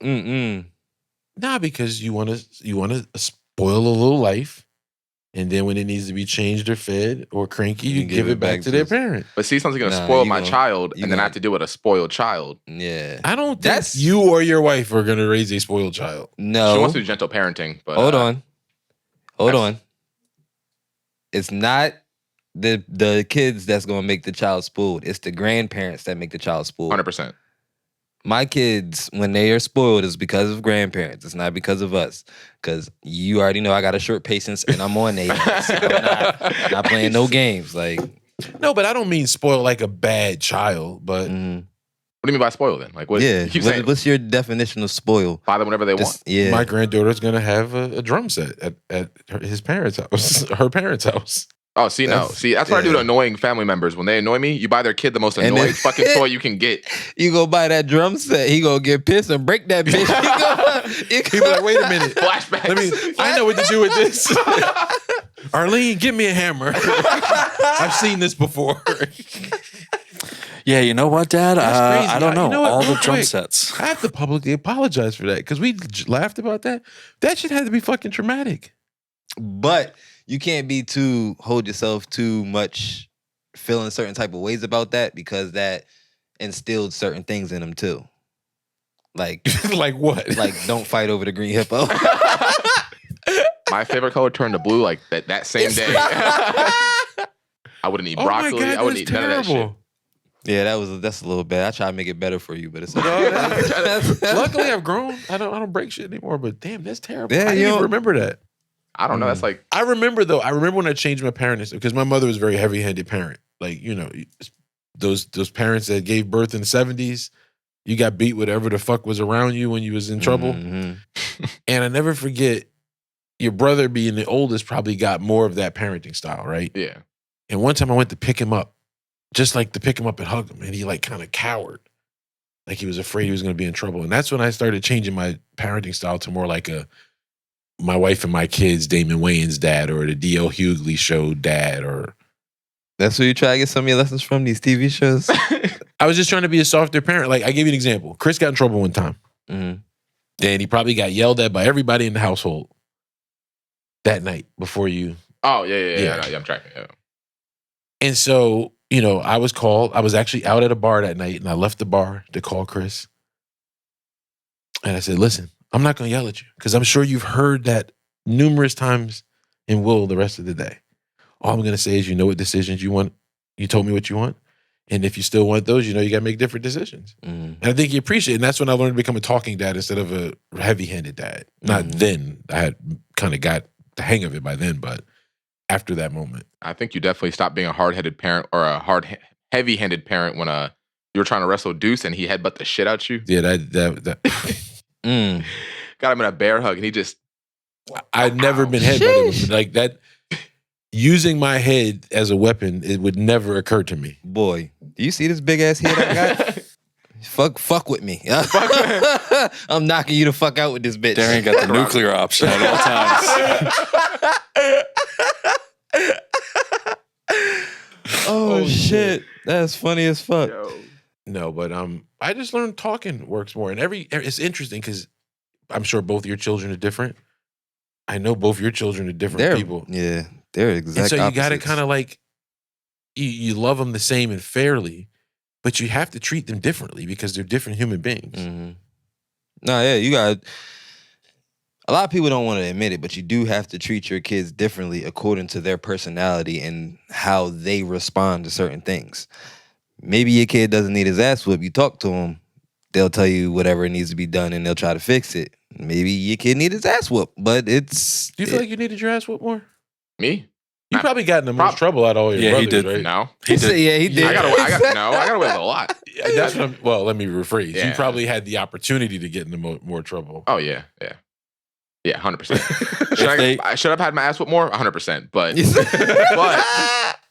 Speaker 2: Nah, because you want to spoil a little life, and then when it needs to be changed or fed or cranky, you give it back to their parent.
Speaker 1: But see, something's gonna
Speaker 4: Nah,
Speaker 1: spoil
Speaker 4: you
Speaker 1: my
Speaker 4: gonna-
Speaker 1: child,
Speaker 4: you
Speaker 1: and then I
Speaker 4: gonna-
Speaker 1: have to deal with a spoiled child.
Speaker 4: Yeah.
Speaker 2: I don't think
Speaker 4: That's-
Speaker 2: you or your wife are going to raise a spoiled child.
Speaker 4: No.
Speaker 1: She wants to do gentle parenting, but
Speaker 4: Hold on. Hold
Speaker 1: that's-
Speaker 4: on. It's not the kids that's gonna make the child spoiled. It's the grandparents that make the child spoiled.
Speaker 1: 100%.
Speaker 4: My kids, when they are spoiled, is because of grandparents. It's not because of us. Because you already know I got a short patience and I'm on their ass. I'm not playing no games. Like,
Speaker 2: No, but I don't mean spoiled like a bad child, but
Speaker 1: What do you mean by spoil then? Like what?
Speaker 4: yeah.
Speaker 1: You keep saying
Speaker 4: What's your definition of spoil?
Speaker 1: buy them whenever they want.
Speaker 4: Just- yeah.
Speaker 2: my granddaughter's going to have a drum set at his parents' house, her parents' house.
Speaker 1: Oh, see, no. See, that's what I do to annoying family members. When they annoy me, you buy their kid the most
Speaker 4: And
Speaker 1: annoying
Speaker 4: then-
Speaker 1: fucking toy you can get.
Speaker 4: You go buy that drum set, he gonna get pissed and break that bitch.
Speaker 2: People are like, wait a minute.
Speaker 1: Flashbacks.
Speaker 2: I know what to do with this. Arlene, give me a hammer. I've seen this before.
Speaker 3: Yeah, you know what, Dad?
Speaker 2: That's crazy.
Speaker 3: I don't know.
Speaker 2: You know what?
Speaker 3: All the
Speaker 2: Real
Speaker 3: drum
Speaker 2: quick.
Speaker 3: sets.
Speaker 2: I have to publicly apologize for that because we laughed about that. That shit had to be fucking traumatic.
Speaker 4: But you can't be hold yourself too much feeling certain type of ways about that because that instilled certain things in them too. Like
Speaker 2: Like what?
Speaker 4: like don't fight over the green hippo.
Speaker 1: My favorite color turned to blue like that same day. I wouldn't eat
Speaker 2: oh my
Speaker 1: broccoli.
Speaker 2: God,
Speaker 1: I wouldn't
Speaker 2: that's
Speaker 1: eat none of that shit.
Speaker 2: terrible.
Speaker 4: Yeah, that's a little bad. I try to make it better for you, but it's
Speaker 2: No, luckily I've grown. I don't break shit anymore. But damn, that's terrible.
Speaker 4: Yeah,
Speaker 2: I didn't
Speaker 4: you
Speaker 2: even
Speaker 4: don't-
Speaker 2: remember that.
Speaker 1: I don't know. That's like
Speaker 2: I remember though. I remember when I changed my parenting because my mother was a very heavy-handed parent. Like those parents that gave birth in the 70s. You got beat whatever the fuck was around you when you was in trouble.
Speaker 4: Mhm.
Speaker 2: And I never forget your brother being the oldest probably got more of that parenting style, right?
Speaker 1: yeah.
Speaker 2: And one time I went to pick him up, just like to pick him up and hug him, and he like kind of cowered. Like he was afraid he was going to be in trouble. And that's when I started changing my parenting style to more like my wife and my kids, Damon Wayans' dad, or the D.L. Hughley show dad, or
Speaker 4: That's where you try to get some of your lessons from, these TV shows?
Speaker 2: I was just trying to be a softer parent. Like, I give you an example. Chris got in trouble one time.
Speaker 4: Mm-hmm.
Speaker 2: And he probably got yelled at by everybody in the household that night before you.
Speaker 1: Oh, yeah. I'm tracking. Yeah.
Speaker 2: And so, you know, I was called. I was actually out at a bar that night, and I left the bar to call Chris. And I said, listen, I'm not going to yell at you because I'm sure you've heard that numerous times and will the rest of the day. All I'm going to say is, you know what decisions you want. You told me what you want. And if you still want those, you know, you got to make different decisions. And I think you appreciate it. And that's when I learned to become a talking dad instead of a heavy-handed dad. Not then. I had kind of got the hang of it by then, but after that moment.
Speaker 1: I think you definitely stopped being a hard-headed parent or a heavy-handed parent when you were trying to wrestle Deuce and he headbutt the shit out you.
Speaker 2: Yeah, that.
Speaker 1: Got him in a bear hug and he just...
Speaker 2: I'd never been headbutted like that. Using my head as a weapon, it would never occur to me.
Speaker 4: Boy, do you see this big ass head I got? fuck with me. I'm knocking you the fuck out with this bitch.
Speaker 3: Darien got the nuclear option at all times.
Speaker 4: Oh shit, that's funny as fuck.
Speaker 1: Yo.
Speaker 2: No, but I just learned talking works more. And it's interesting because I'm sure both your children are different. I know both your children are different people.
Speaker 4: Yeah, they're exact.
Speaker 2: And so you got to
Speaker 4: opposites.
Speaker 2: kind of like you love them the same and fairly, but you have to treat them differently because they're different human beings.
Speaker 4: Mm-hmm. No, yeah, you got. A lot of people don't want to admit it, but you do have to treat your kids differently according to their personality and how they respond to certain things. Maybe your kid doesn't need his ass whipped. You talk to them, they'll tell you whatever needs to be done and they'll try to fix it. Maybe your kid needs his ass whooped, but it's...
Speaker 2: Do you feel like you needed your ass whooped more?
Speaker 1: Me?
Speaker 2: You probably got in the most trouble out of all your brothers,
Speaker 3: he did.
Speaker 2: right?
Speaker 1: No.
Speaker 4: He did. Yeah, he did.
Speaker 1: I got away with a lot.
Speaker 2: That's what well, let me rephrase.
Speaker 1: Yeah.
Speaker 2: You probably had the opportunity to get into more trouble.
Speaker 1: Oh, yeah. 100%. Should I have had my ass whooped more? 100%. But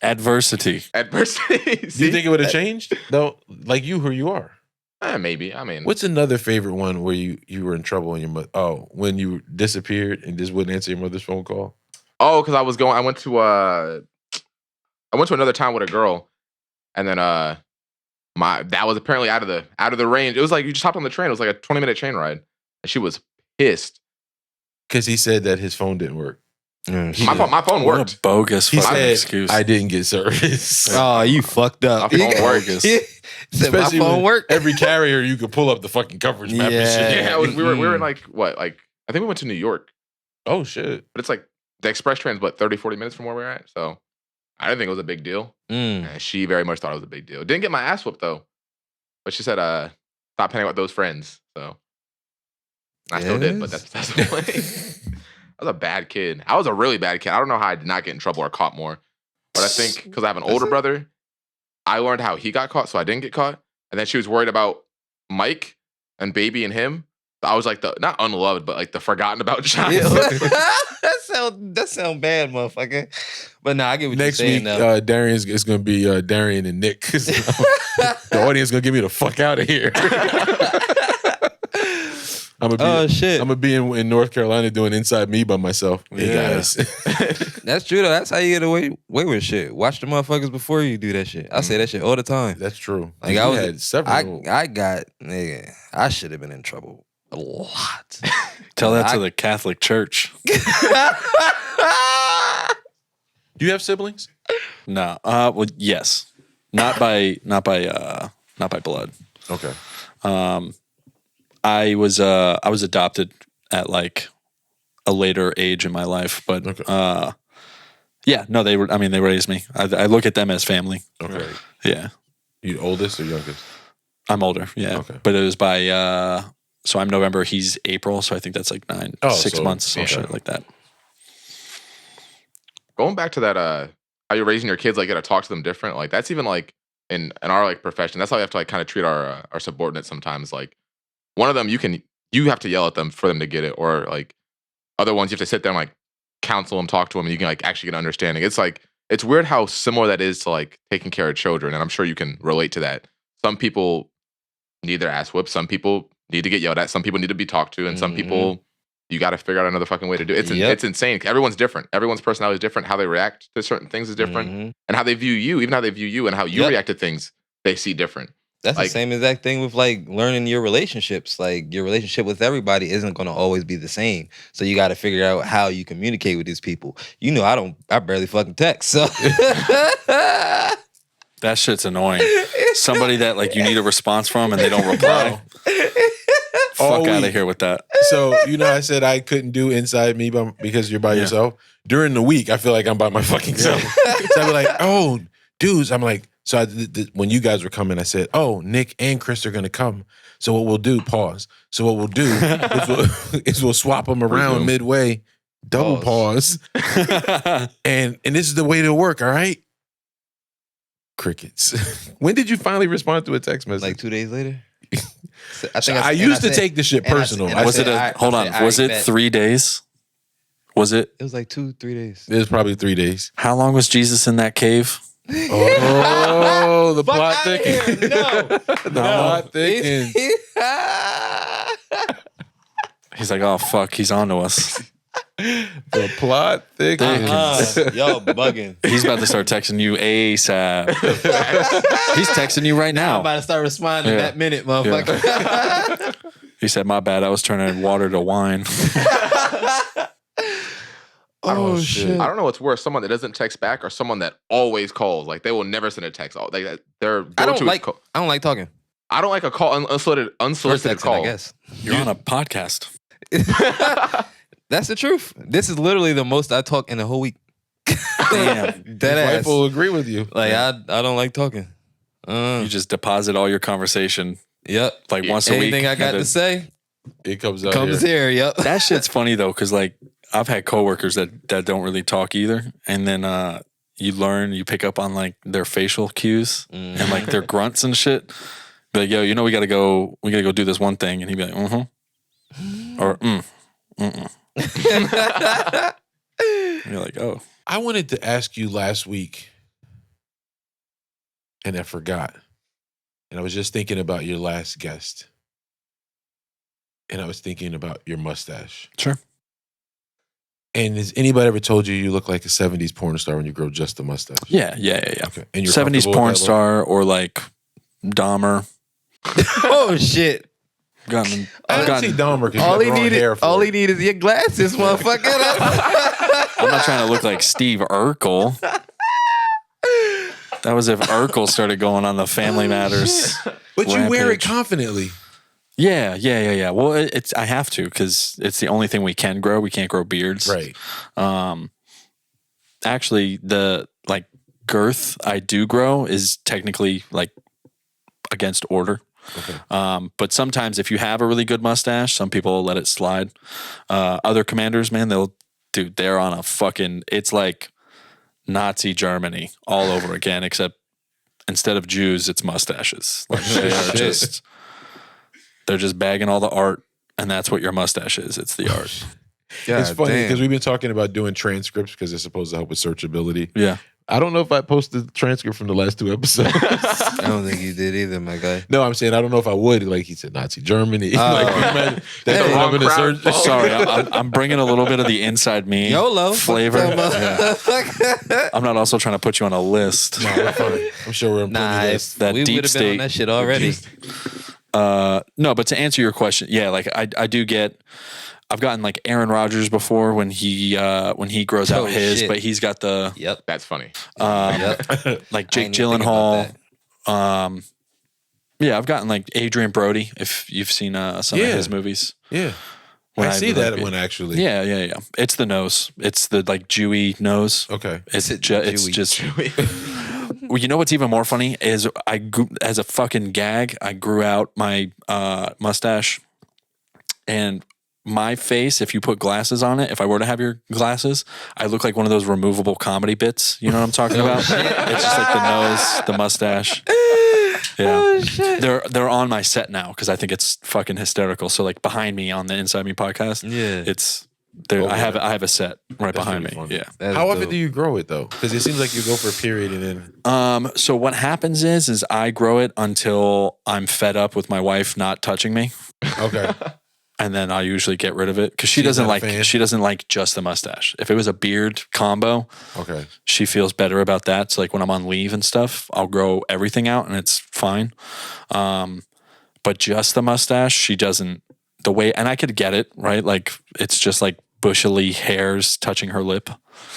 Speaker 3: Adversity.
Speaker 2: Do you think it would have changed? No, like you, who you are.
Speaker 1: Maybe. I mean,
Speaker 2: what's another favorite one where you were in trouble and your mother? Oh, when you disappeared and just wouldn't answer your mother's phone call.
Speaker 1: Oh, because I went to another town with a girl, and then that was apparently out of the range. It was like you just hopped on the train. It was like a 20-minute train ride, and she was pissed
Speaker 2: because he said that his phone didn't work.
Speaker 1: My phone worked.
Speaker 3: What a bogus
Speaker 2: He
Speaker 3: fucking
Speaker 2: said,
Speaker 3: excuse.
Speaker 2: I didn't get service.
Speaker 4: Oh, you fucked up.
Speaker 1: My phone worked.
Speaker 2: Especially
Speaker 4: my phone
Speaker 2: when
Speaker 4: worked.
Speaker 2: every carrier you could pull up the fucking coverage map and shit.
Speaker 1: Yeah, we were in like what? Like I think we went to New York,
Speaker 2: Oh shit.
Speaker 1: but it's like the express train's 30-40 minutes from where we're at. So I didn't think it was a big deal. And she very much thought it was a big deal. Didn't get my ass whooped though, but she said, "Stop hanging out with those friends." So I still did, but that's the point. I was a bad kid. I was a really bad kid. I don't know how I did not get in trouble or caught more. But I think because I have an older brother, I learned how he got caught, so I didn't get caught. And then she was worried about Mike and Baby and him. I was like the not unloved, but like the forgotten about child.
Speaker 4: that sound bad, motherfucker. But nah, I get what
Speaker 2: Next
Speaker 4: you're saying
Speaker 2: week,
Speaker 4: now.
Speaker 2: Darian's it's gonna be Darien and Nick. 'Cause the audience gonna get me the fuck out of here. I'm gonna be in North Carolina doing Inside Me by myself. Hey guys.
Speaker 4: That's true though. That's how you get away with shit. Watch the motherfuckers before you do that shit. I say that shit all the time.
Speaker 2: That's true.
Speaker 4: Like
Speaker 2: You
Speaker 4: I
Speaker 2: had several.
Speaker 4: I should have been in trouble a lot.
Speaker 3: Tell that to the Catholic Church.
Speaker 2: Do you have siblings?
Speaker 3: No. Well, yes. Not by blood.
Speaker 2: Okay.
Speaker 3: I was adopted at like a later age in my life, but yeah, no, they raised me. I look at them as family.
Speaker 2: Okay.
Speaker 3: Yeah.
Speaker 2: You oldest or youngest?
Speaker 3: I'm older, yeah.
Speaker 2: Okay.
Speaker 3: But it was by so I'm November, he's April, so I think that's like 6 months, some shit like that.
Speaker 1: Going back to that, how you're raising your kids, like you gotta talk to them different. Like that's even like in our like profession. That's how we have to like kind of treat our subordinates sometimes. Like one of them, you have to yell at them for them to get it, or like other ones you have to sit there and like counsel them, talk to them, and you can like actually get an understanding. It's like it's weird how similar that is to like taking care of children, and I'm sure you can relate to that. Some people need their ass whipped. Some people need to get yelled at. Some people need to be talked to, and some people you got to figure out another fucking way to do it. It's insane. Everyone's different. Everyone's personality is different. How they react to certain things is different. And how they view you, even how they view you and how you react to things, they see different.
Speaker 4: That's the same exact thing with like learning your relationships. Like your relationship with everybody isn't going to always be the same. So you got to figure out how you communicate with these people. You know, I barely fucking text. So
Speaker 3: that shit's annoying. Somebody that like you need a response from and they don't reply. Fuck out of here with that.
Speaker 2: So, you know, I said I couldn't do Inside Me because you're by yourself. During the week, I feel like I'm by my fucking self. So I'd be like, oh, dudes. I'm like, so when you guys were coming, I said, oh, Nick and Chris are going to come. So what we'll do, pause. So what we'll do is we'll swap them around midway, double pause. and this is the way to work, all right? Crickets. When did you finally respond to a text message?
Speaker 4: Like 2 days later.
Speaker 2: I used to take this shit personal.
Speaker 3: Was it 3 days? Was it?
Speaker 4: It was like 2-3 days.
Speaker 2: It was probably 3 days.
Speaker 3: How long was Jesus in that cave?
Speaker 2: Oh, the plot thickens.
Speaker 4: No.
Speaker 2: The plot thickens.
Speaker 3: He's like, oh, fuck, he's on to us.
Speaker 2: The plot thickens.
Speaker 4: Y'all bugging.
Speaker 3: He's about to start texting you ASAP. He's texting you right
Speaker 4: I'm
Speaker 3: now.
Speaker 4: about to start responding that minute, motherfucker.
Speaker 3: Yeah. He said, my bad, I was turning water to wine.
Speaker 2: Oh, shit.
Speaker 1: I don't know what's worse, someone that doesn't text back or someone that always calls. Like, they will never send a text. Like, their
Speaker 4: I
Speaker 1: go-to
Speaker 4: don't like talking.
Speaker 1: I don't like a call, unsolicited call.
Speaker 4: I guess.
Speaker 3: You're on a podcast.
Speaker 4: That's the truth. This is literally the most I talk in a whole week.
Speaker 3: Damn.
Speaker 4: Dead
Speaker 2: His
Speaker 4: ass.
Speaker 2: wife will agree with you.
Speaker 4: Like, I don't like talking.
Speaker 3: You just deposit all your conversation.
Speaker 4: Yep.
Speaker 3: Like once a week.
Speaker 4: Anything I got to say
Speaker 2: It comes out
Speaker 4: comes here. Yep.
Speaker 3: That shit's funny though, because like I've had coworkers that don't really talk either, and then you pick up on like their facial cues and like their grunts and shit. Be like, yo, you know we gotta go do this one thing, and he'd be like, or And you're like, oh.
Speaker 2: I wanted to ask you last week, and I forgot. And I was just thinking about your last guest. And I was thinking about your mustache.
Speaker 3: Sure.
Speaker 2: And has anybody ever told you look like a 70s porn star when you grow just the mustache?
Speaker 3: Yeah.
Speaker 2: Okay. And you're
Speaker 3: 70s
Speaker 2: comfortable
Speaker 3: porn
Speaker 2: with that
Speaker 3: star or like Dahmer.
Speaker 4: Oh shit.
Speaker 2: I didn't see Dahmer because
Speaker 4: All
Speaker 2: you got hair for
Speaker 4: all
Speaker 2: it.
Speaker 4: he need is your glasses, motherfucker.
Speaker 3: I'm not trying to look like Steve Urkel. That was if Urkel started going on the Family Matters.
Speaker 2: But you wear it
Speaker 3: rampage.
Speaker 2: confidently.
Speaker 3: Yeah. Well, I have to because it's the only thing we can grow. We can't grow beards.
Speaker 2: Right.
Speaker 3: Actually, the like girth I do grow is technically like against order.
Speaker 2: Okay.
Speaker 3: But sometimes if you have a really good mustache, some people will let it slide. Other commanders, man, they're on a fucking, it's like Nazi Germany all over again, except instead of Jews, it's mustaches. Like they're just bagging all the art, and that's what your mustache is. It's the art.
Speaker 2: It's funny because we've been talking about doing transcripts because it's supposed to help with searchability.
Speaker 3: Yeah.
Speaker 2: I don't know if I posted the transcript from the last 2 episodes.
Speaker 4: I don't think you did either, my guy.
Speaker 2: No, I'm saying I don't know if I would. Like he said, Nazi Germany. That's
Speaker 1: the wrong crowd.
Speaker 3: Sorry, I'm bringing a little bit of the inside me
Speaker 4: YOLO
Speaker 3: flavor.
Speaker 4: Yeah.
Speaker 3: I'm not also trying to put you on a list.
Speaker 2: No, we're fine. I'm sure we're on plenty of lists.
Speaker 3: That
Speaker 4: we
Speaker 3: deep
Speaker 4: would have been on
Speaker 3: state.
Speaker 4: that shit already.
Speaker 3: No, but to answer your question, yeah, like I do get. I've gotten like Aaron Rodgers before when he grows out his,
Speaker 4: shit.
Speaker 3: but he's got the
Speaker 4: Yep.
Speaker 1: That's funny.
Speaker 3: like Jake
Speaker 4: I didn't think about
Speaker 3: Gyllenhaal. Yeah, I've gotten like Adrian Brody if you've seen some of his movies.
Speaker 2: Yeah.
Speaker 3: When
Speaker 2: I see that
Speaker 3: like,
Speaker 2: one actually.
Speaker 3: Yeah. It's the nose. It's the like Jewy nose.
Speaker 2: Okay.
Speaker 3: It's
Speaker 4: Jewy?
Speaker 3: just. Well, you know what's even more funny is as a fucking gag, I grew out my mustache, and my face, if you put glasses on it, if I were to have your glasses, I look like one of those removable comedy bits. You know what I'm talking about? It's just like the nose, the mustache. Yeah.
Speaker 4: Oh, shit.
Speaker 3: They're on my set now because I think it's fucking hysterical. So like behind me on the Inside Me podcast, it's there. I have a set right behind
Speaker 2: really
Speaker 3: me.
Speaker 2: funny.
Speaker 3: Yeah.
Speaker 4: That's
Speaker 2: How often
Speaker 4: dope.
Speaker 2: do you grow it though? Because it seems like you go for a period and then.
Speaker 3: So what happens is I grow it until I'm fed up with my wife not touching me.
Speaker 2: Okay.
Speaker 3: and then I usually get rid of it because she
Speaker 2: She's
Speaker 3: doesn't
Speaker 2: not a
Speaker 3: like
Speaker 2: fan?
Speaker 3: she doesn't like just the mustache. If it was a beard combo,
Speaker 2: Okay.
Speaker 3: she feels better about that. So like when I'm on leave and stuff, I'll grow everything out and it's fine. But just the mustache, she doesn't. The way, and I could get it right. Like it's just like bushily hairs touching her lip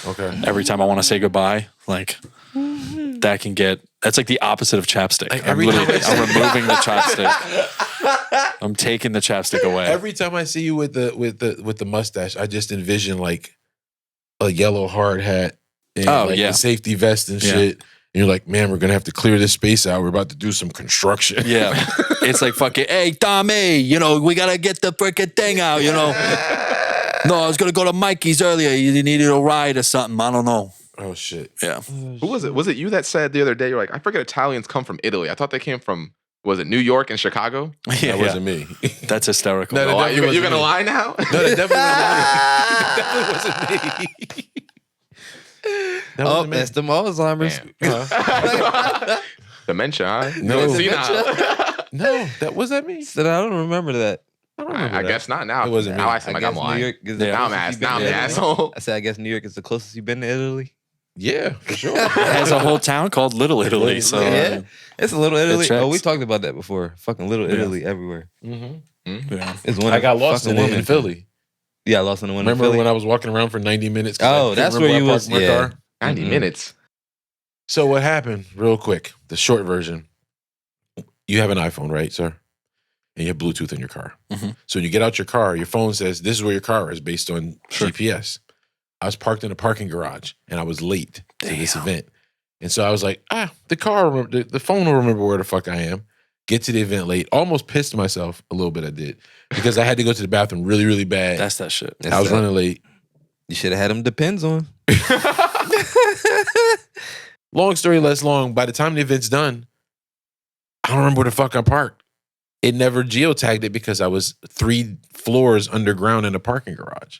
Speaker 2: Okay.
Speaker 3: every time I want to say goodbye. Like that can get. That's like the opposite of chapstick.
Speaker 2: Like,
Speaker 3: I'm
Speaker 2: every time I
Speaker 3: I'm removing the chapstick. I'm taking the chapstick away.
Speaker 2: Every time I see you with the mustache, I just envision like a yellow hard hat and like a safety vest and shit. And you're like, man, we're gonna have to clear this space out. We're about to do some construction.
Speaker 3: Yeah. It's like fucking, hey, Tommy, you know, we gotta get the freaking thing out, you know. No, I was gonna go to Mikey's earlier. You needed a ride or something. I don't know.
Speaker 2: Oh shit.
Speaker 3: Yeah.
Speaker 1: Who was it? Was it you that said the other day, you're like, I forget Italians come from Italy. I thought they came from, was it New York and Chicago?
Speaker 2: That wasn't me.
Speaker 3: That's hysterical.
Speaker 2: No,
Speaker 1: Oh, you're gonna lie now?
Speaker 2: No, that definitely wasn't me. That definitely wasn't me. That wasn't me.
Speaker 4: That's the Alzheimer's.
Speaker 1: Dementia, huh?
Speaker 2: No.
Speaker 1: Senile.
Speaker 2: No, was that me?
Speaker 4: Said I don't remember that.
Speaker 2: I don't remember
Speaker 1: I
Speaker 2: that.
Speaker 1: guess not now.
Speaker 2: It wasn't me.
Speaker 1: Now I seem
Speaker 4: I
Speaker 1: like
Speaker 4: guess
Speaker 1: I'm lying.
Speaker 4: New York is the
Speaker 1: Now I'm
Speaker 4: closest
Speaker 1: now I'm
Speaker 4: you've
Speaker 1: the
Speaker 4: been to Italy.
Speaker 1: asshole.
Speaker 4: I said I guess New York is the closest you've been to Italy.
Speaker 2: Yeah, for sure.
Speaker 3: It has a whole town called Little Italy. So
Speaker 4: Yeah, it's a Little Italy.
Speaker 3: checks.
Speaker 4: Oh, we talked about that before. Fucking Little Italy everywhere.
Speaker 3: yeah.
Speaker 4: It's one.
Speaker 2: I got lost
Speaker 4: fucking
Speaker 2: in
Speaker 4: woman.
Speaker 2: Philly.
Speaker 4: Yeah, I lost in the one.
Speaker 2: Remember
Speaker 4: in Philly?
Speaker 2: when I was walking around for 90 minutes? 'cause I
Speaker 4: Oh,
Speaker 2: couldn't
Speaker 4: that's
Speaker 2: remember
Speaker 4: where you
Speaker 2: I
Speaker 4: was.
Speaker 2: parked my
Speaker 4: Yeah.
Speaker 2: car?
Speaker 1: 90 minutes.
Speaker 2: So what happened, real quick, the short version, you have an iPhone, right, sir? And you have Bluetooth in your car.
Speaker 3: Mhm.
Speaker 2: So when you get out your car, your phone says, this is where your car is based on
Speaker 3: Sure.
Speaker 2: GPS. I was parked in a parking garage and I was late to this event. And so I was like, the phone will remember where the fuck I am. Get to the event late. Almost pissed myself a little bit, I did. Because I had to go to the bathroom really, really bad.
Speaker 3: That's that shit.
Speaker 2: I was running late.
Speaker 4: You should have had them depends on.
Speaker 2: Long story less long, by the time the event's done, I don't remember where the fuck I parked. It never geotagged it because I was 3 floors underground in a parking garage.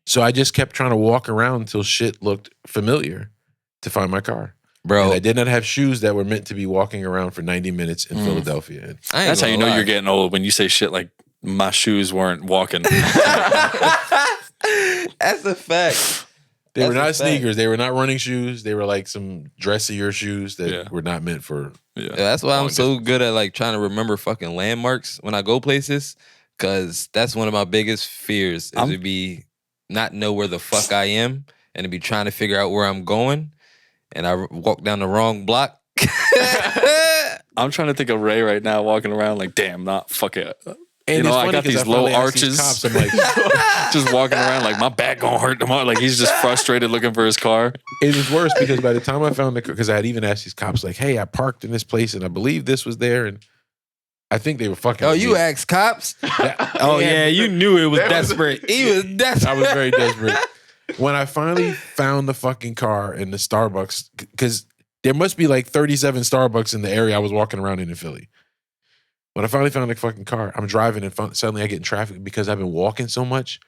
Speaker 2: So I just kept trying to walk around until shit looked familiar to find my car.
Speaker 4: Bro,
Speaker 2: And I did not have shoes that were meant to be walking around for 90 minutes in Philadelphia.
Speaker 4: I ain't
Speaker 3: That's how you
Speaker 4: gonna
Speaker 3: know
Speaker 4: lie.
Speaker 3: you're getting old when you say shit like my shoes weren't walking.
Speaker 4: That's a fact.
Speaker 2: They were
Speaker 4: That's a
Speaker 2: not
Speaker 4: fact.
Speaker 2: sneakers. They were not running shoes. They were like some dressier shoes that were not meant for.
Speaker 4: Yeah, that's why I'm so good at like trying to remember fucking landmarks when I go places. Cause that's one of my biggest fears is to be not know where the fuck I am and to be trying to figure out where I'm going. And I walk down the wrong block.
Speaker 3: I'm trying to think of Ray right now walking around like, damn, not fuck it.
Speaker 2: And
Speaker 3: You know,
Speaker 2: it's
Speaker 3: I
Speaker 2: funny
Speaker 3: got
Speaker 2: 'cause
Speaker 3: these
Speaker 2: finally
Speaker 3: low
Speaker 2: asked these
Speaker 3: arches.
Speaker 2: cops, I'm like,
Speaker 3: Just walking around like my back gonna hurt tomorrow. Like he's just frustrated looking for his car.
Speaker 2: it was worse because by the time I found the car, because I had even asked these cops, like, hey, I parked in this place and I believe this was there. And I think they were fucking.
Speaker 4: Oh,
Speaker 2: with
Speaker 4: you
Speaker 2: me.
Speaker 4: asked cops?
Speaker 2: Oh,
Speaker 4: Yeah, you knew it was
Speaker 1: That was-
Speaker 4: desperate. He was desperate.
Speaker 2: I was very desperate. When I finally found the fucking car in the Starbucks, because there must be like 37 Starbucks in the area I was walking around in Philly. When I finally found the fucking car, I'm driving and suddenly I get in traffic because I've been walking so much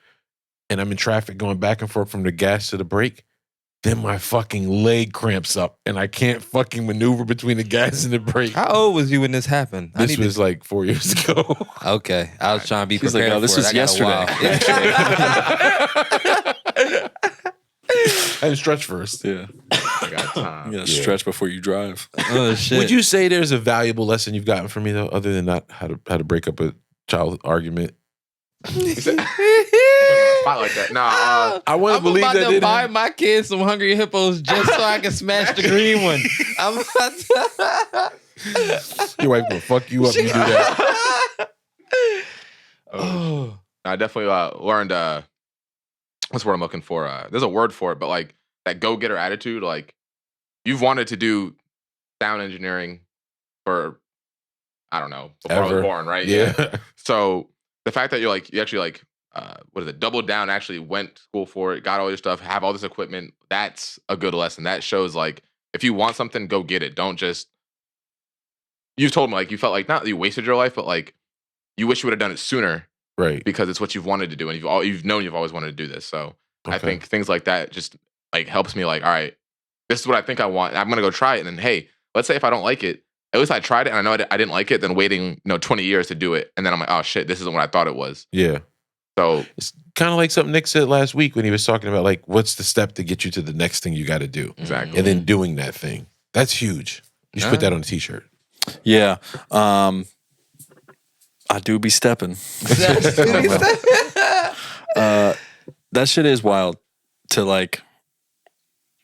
Speaker 2: and I'm in traffic going back and forth from the gas to the brake. Then my fucking leg cramps up and I can't fucking maneuver between the gas and the brake.
Speaker 4: How old was you when this happened?
Speaker 2: This was like 4 years ago.
Speaker 4: Okay. I was trying to be
Speaker 3: He's like,
Speaker 4: prepared
Speaker 3: oh, this
Speaker 4: for it.
Speaker 3: was
Speaker 4: I got a
Speaker 3: yesterday.
Speaker 2: I had to stretch first.
Speaker 3: Yeah.
Speaker 1: I got time.
Speaker 3: You gotta stretch before you drive.
Speaker 4: Oh, shit.
Speaker 2: Would you say there's a valuable lesson you've gotten from me though, other than not how to break up a child argument?
Speaker 1: Spot like that. Nah,
Speaker 2: I want to
Speaker 4: I'm
Speaker 2: believe
Speaker 4: about
Speaker 2: that
Speaker 4: to
Speaker 2: didn't
Speaker 4: buy
Speaker 2: happen.
Speaker 4: my kids some Hungry Hippos just so I can smash the green one. I'm about to...
Speaker 2: Your wife will fuck you up if you do that.
Speaker 1: I definitely learned what's the word I'm looking for? There's a word for it, but like that go-getter attitude, like you've wanted to do sound engineering for I don't know, before I
Speaker 2: Ever.
Speaker 1: was born, right?
Speaker 2: Yeah.
Speaker 1: So the fact that you actually like what is it, doubled down, actually went to school for it, got all your stuff, have all this equipment, that's a good lesson. That shows like if you want something, go get it. Don't just you've told me like you felt like not that you wasted your life, but like you wish you would have done it sooner.
Speaker 2: Right.
Speaker 1: Because it's what you've wanted to do, and you've known you've always wanted to do this. So I
Speaker 2: Okay.
Speaker 1: think things like that just like helps me. Like, all right, this is what I think I want. I'm gonna go try it, and then hey, let's say if I don't like it, at least I tried it, and I know I didn't like it. Then waiting, 20 years to do it, and then I'm like, oh shit, this isn't what I thought it was.
Speaker 2: Yeah.
Speaker 1: So
Speaker 2: it's kind of like something Nick said last week when he was talking about like, what's the step to get you to the next thing you got to do?
Speaker 1: Exactly.
Speaker 2: And then doing that thing. That's huge. You should put that on a t-shirt.
Speaker 3: Yeah. I do be stepping. That shit is wild to like,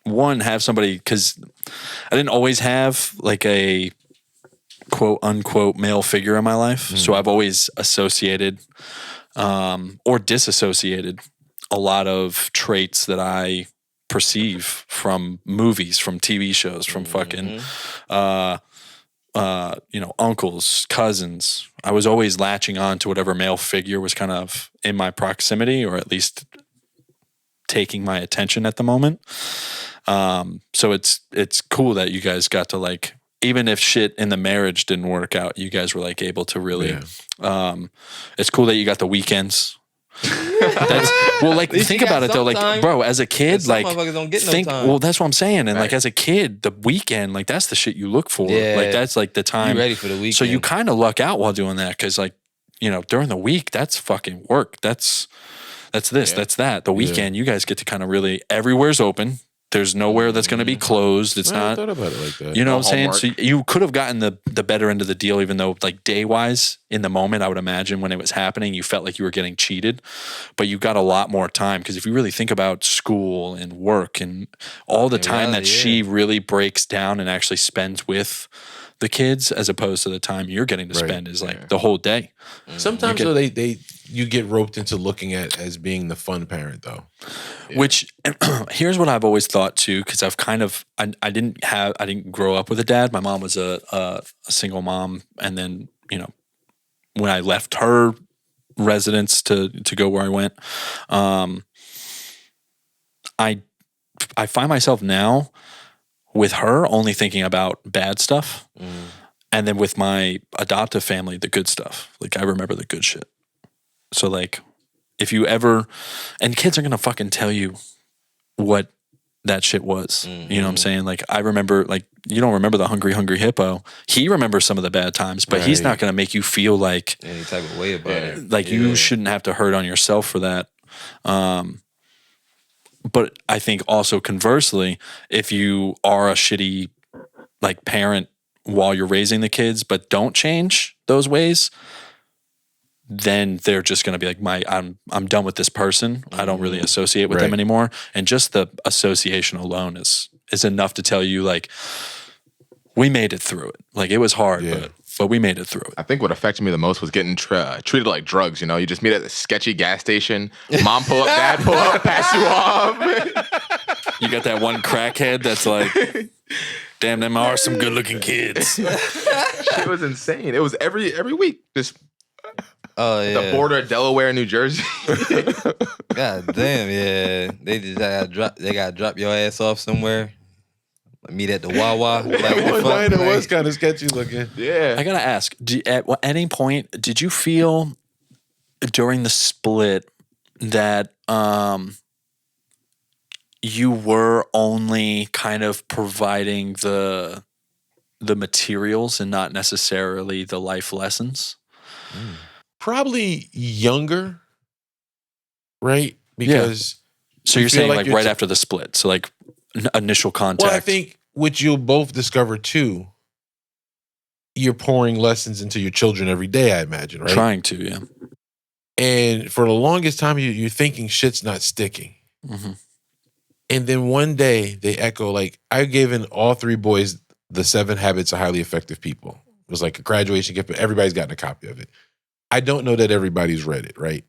Speaker 3: one, have somebody, because I didn't always have like a quote unquote male figure in my life. So I've always associated or disassociated a lot of traits that I perceive from movies, from TV shows, from fucking, uncles, cousins. I was always latching on to whatever male figure was kind of in my proximity, or at least taking my attention at the moment. So it's cool that you guys got to like, even if shit in the marriage didn't work out, you guys were like able to really, it's cool that you got the weekends. Think about it though, like, bro, as a kid, like, well, that's what I'm saying. And like, as a kid, the weekend, like, that's the shit you look for.
Speaker 4: Yeah.
Speaker 3: Like, that's like the time.
Speaker 4: You ready for the weekend.
Speaker 3: So you kind of luck out while doing that. Cause like, during the week, that's fucking work. That's this, that's that. The weekend, you guys get to kind of really, everywhere's open. There's nowhere that's going to be closed. It's not.
Speaker 2: I thought about it like that.
Speaker 3: You know what I'm
Speaker 1: homework.
Speaker 3: saying? So you could have gotten the better end of the deal, even though like day wise in the moment, I would imagine when it was happening, you felt like you were getting cheated, but you got a lot more time. Because if you really think about school and work and all the time that she really breaks down and actually spends with the kids, as opposed to the time you're getting to spend is like the whole day.
Speaker 2: Sometimes though you get roped into looking at as being the fun parent though.
Speaker 3: Which here's what I've always thought too, because I've kind of I didn't grow up with a dad. My mom was a single mom, and then when I left her residence to go where I went, I find myself now with her only thinking about bad stuff, and then with my adoptive family, the good stuff. Like I remember the good shit. So like, if you ever, and kids are gonna fucking tell you what that shit was. You know what I'm saying? Like I remember, like you don't remember the hungry hippo. He remembers some of the bad times, but he's not gonna make you feel like
Speaker 4: any type of way about it.
Speaker 3: Like you shouldn't have to hurt on yourself for that. But I think also conversely, if you are a shitty like parent while you're raising the kids, but don't change those ways, then they're just going to be like, I'm done with this person. I don't really associate with them anymore. And just the association alone is enough to tell you like, we made it through it. Like it was hard, but we made it through it.
Speaker 1: I think what affected me the most was getting treated like drugs. You just meet at the sketchy gas station. Mom pull up, dad pull up, pass you off.
Speaker 3: You got that one crackhead that's like, damn, them are some good looking kids.
Speaker 1: Shit was insane. It was every week. Just the border of Delaware and New Jersey.
Speaker 4: God damn, yeah. They just gotta drop your ass off somewhere. Meet at the Wawa.
Speaker 2: It was kind of sketchy looking.
Speaker 1: Yeah.
Speaker 3: I gotta ask, at any point did you feel during the split that you were only kind of providing the materials and not necessarily the life lessons?
Speaker 2: Probably younger, right? Because
Speaker 3: so you're saying like right after the split, so like initial contact.
Speaker 2: Well, I think what you'll both discover too, you're pouring lessons into your children every day, I imagine, right?
Speaker 3: Trying to, yeah.
Speaker 2: And for the longest time, you're thinking shit's not sticking. And then one day they echo, like, I've given all three boys the 7 Habits of Highly Effective People. It was like a graduation gift, but everybody's gotten a copy of it. I don't know that everybody's read it, right?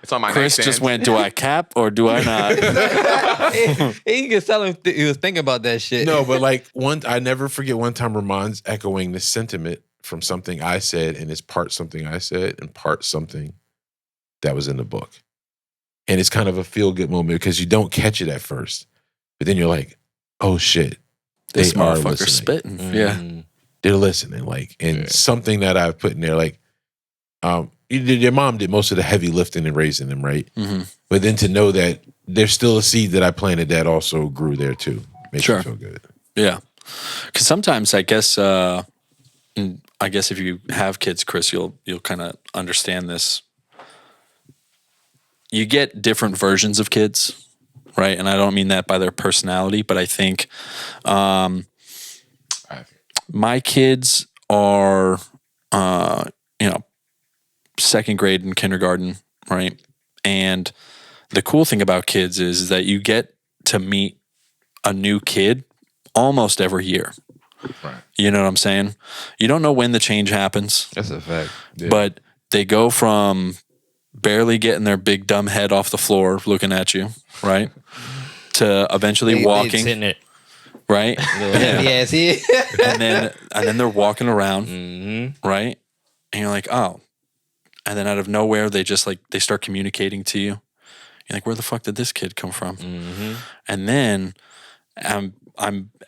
Speaker 1: It's on my
Speaker 3: Chris
Speaker 1: nightstand.
Speaker 3: just went, do I cap or do I not?
Speaker 4: He can tell him he was thinking about that shit.
Speaker 2: No, but like I never forget one time Rahmonn's echoing this sentiment from something I said, and it's part something I said and part something that was in the book. And it's kind of a feel-good moment because you don't catch it at first. But then you're like, oh shit.
Speaker 3: This
Speaker 2: they are
Speaker 3: motherfucker
Speaker 2: listening.
Speaker 3: spitting. Yeah.
Speaker 2: They're listening. Like, and something that I've put in there, like, your mom did most of the heavy lifting and raising them, right? But then to know that there's still a seed that I planted that also grew there too. Makes
Speaker 3: Sure.
Speaker 2: you feel good.
Speaker 3: Yeah. Because sometimes I guess if you have kids, Chris, you'll kind of understand this. You get different versions of kids, right? And I don't mean that by their personality, but I think my kids are, second grade and kindergarten, right? And the cool thing about kids is that you get to meet a new kid almost every year.
Speaker 1: Right.
Speaker 3: You know what I'm saying? You don't know when the change happens.
Speaker 4: That's a fact.
Speaker 2: Yeah.
Speaker 3: But they go from barely getting their big dumb head off the floor looking at you, right? To eventually walking,
Speaker 6: sitting it.
Speaker 3: right?
Speaker 6: Yeah, see.
Speaker 3: and then they're walking around, right? And you're like, oh. And then out of nowhere, they just they start communicating to you. You're like, where the fuck did this kid come from? And then and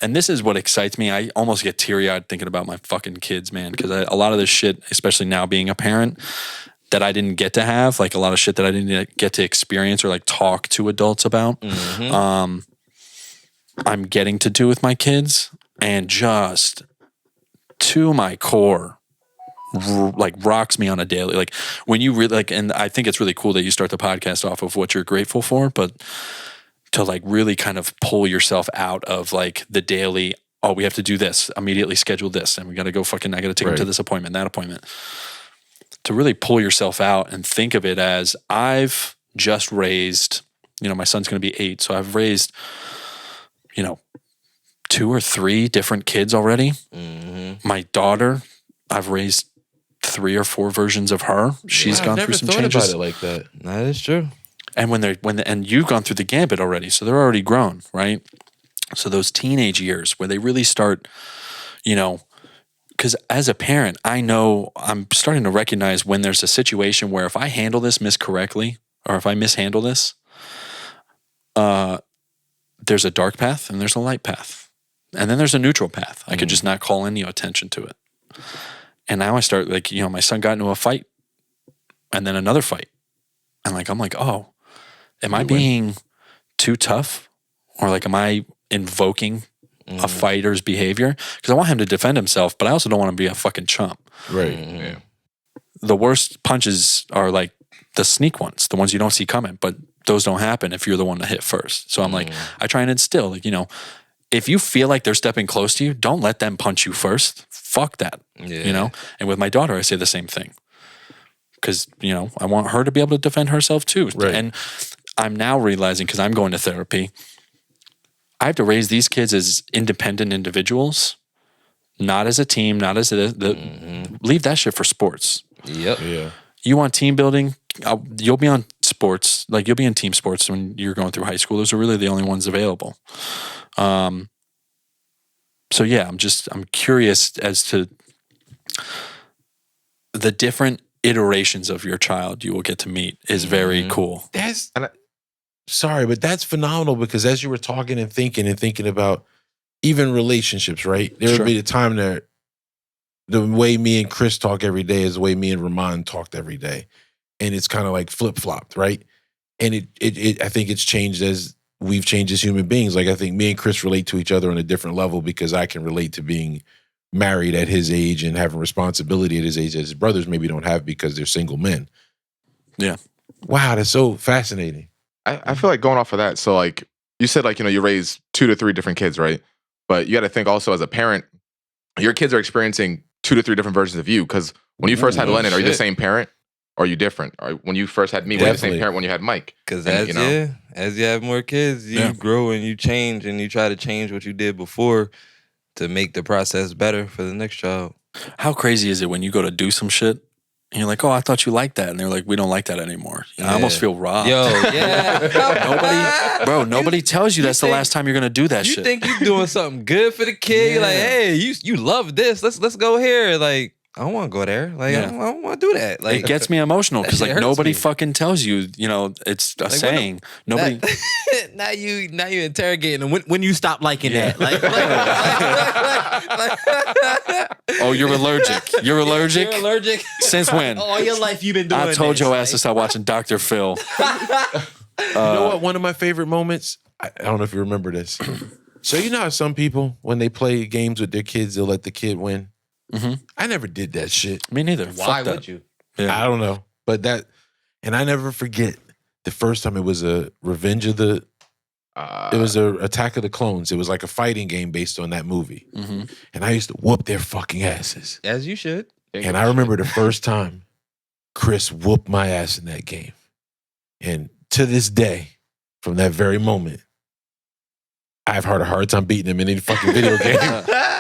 Speaker 3: this is what excites me. I almost get teary-eyed thinking about my fucking kids, man, because a lot of this shit, especially now being a parent, that I didn't get to have, like a lot of shit that I didn't get to experience or like talk to adults about, I'm getting to do with my kids, and just to my core, rocks me on a daily. Like when you really and I think it's really cool that you start the podcast off of what you're grateful for, but to really kind of pull yourself out of the daily, oh, we have to do this, immediately schedule this, and we got to go I got to take them to this appointment, that appointment. To really pull yourself out and think of it as, I've just raised, my son's going to be 8, so I've raised, 2 or 3 different kids already. My daughter, I've raised 3 or 4 versions of her. She's gone through some changes.
Speaker 2: About it like that.
Speaker 4: That is true.
Speaker 3: And and you've gone through the gambit already, so they're already grown, right? So those teenage years where they really start, because as a parent, I know I'm starting to recognize when there's a situation where if I handle this miscorrectly, or if I mishandle this, there's a dark path and there's a light path. And then there's a neutral path. I could just not call any attention to it. And now I start my son got into a fight and then another fight. And I'm like, oh, am I being too tough? Or am I invoking a fighter's behavior? Because I want him to defend himself, but I also don't want him to be a fucking chump.
Speaker 2: Right. Yeah.
Speaker 3: The worst punches are the sneak ones, the ones you don't see coming, but those don't happen if you're the one to hit first. So I'm I try and instill, if you feel like they're stepping close to you, don't let them punch you first. Fuck that.
Speaker 4: Yeah.
Speaker 3: And with my daughter, I say the same thing. Because, I want her to be able to defend herself too.
Speaker 2: Right.
Speaker 3: And I'm now realizing, because I'm going to therapy, I have to raise these kids as independent individuals, not as a team, not as leave that shit for sports.
Speaker 4: Yep.
Speaker 2: Yeah.
Speaker 3: You want team building? You'll be on sports, you'll be in team sports when you're going through high school. Those are really the only ones available. So yeah, I'm curious as to the different iterations of your child you will get to meet is very cool.
Speaker 2: Sorry, but that's phenomenal, because as you were talking and thinking about even relationships, right? There would be a time that the way me and Chris talk every day is the way me and Rahmonn talked every day. And it's kind of flip-flopped, right? And I think it's changed as we've changed as human beings. I think me and Chris relate to each other on a different level because I can relate to being married at his age and having responsibility at his age that his brothers maybe don't have because they're single men.
Speaker 3: Yeah.
Speaker 2: Wow, that's so fascinating.
Speaker 1: I feel like going off of that. So you said you raise 2 to 3 different kids, right? But you got to think also as a parent, your kids are experiencing 2 to 3 different versions of you. Because when you first had Lennon, are you the same parent? Or are you different? Or when you first had me, were you the same parent when you had Mike?
Speaker 4: Because as you have more kids, you grow and you change, and you try to change what you did before to make the process better for the next child.
Speaker 3: How crazy is it when you go to do some shit and you're like, oh, I thought you liked that. And they're like, we don't like that anymore. I almost feel robbed.
Speaker 4: Yo, yeah.
Speaker 3: Nobody tells you that's the last time you're going to do that shit.
Speaker 4: You think you're doing something good for the kid. You're like, hey, you love this. Let's go here. I don't want to go there. I don't want to do that.
Speaker 3: It gets me emotional because nobody fucking tells you. It's a saying. Nobody.
Speaker 6: Now you interrogating them. When you stop liking that?
Speaker 3: Oh, you're allergic. You're allergic.
Speaker 6: You're allergic.
Speaker 3: Since when?
Speaker 6: All your life you've been doing.
Speaker 3: I told your ass to stop watching Dr. Phil.
Speaker 2: You know what? One of my favorite moments. I don't know if you remember this. So you know how some people, when they play games with their kids, they'll let the kid win?
Speaker 3: Mhm.
Speaker 2: I never did that shit.
Speaker 3: Me neither.
Speaker 6: Why
Speaker 3: Fuck that.
Speaker 6: would you?
Speaker 3: Yeah.
Speaker 2: I don't know. But that, and I never forget the first time it was a Revenge of the, it was a Attack of the Clones. It was like a fighting game based on that movie.
Speaker 3: Mhm.
Speaker 2: And I used to whoop their fucking asses.
Speaker 6: As you should.
Speaker 2: And I remember the first time Chris whooped my ass in that game. And to this day, from that very moment, I've had a hard time beating him in any fucking video game.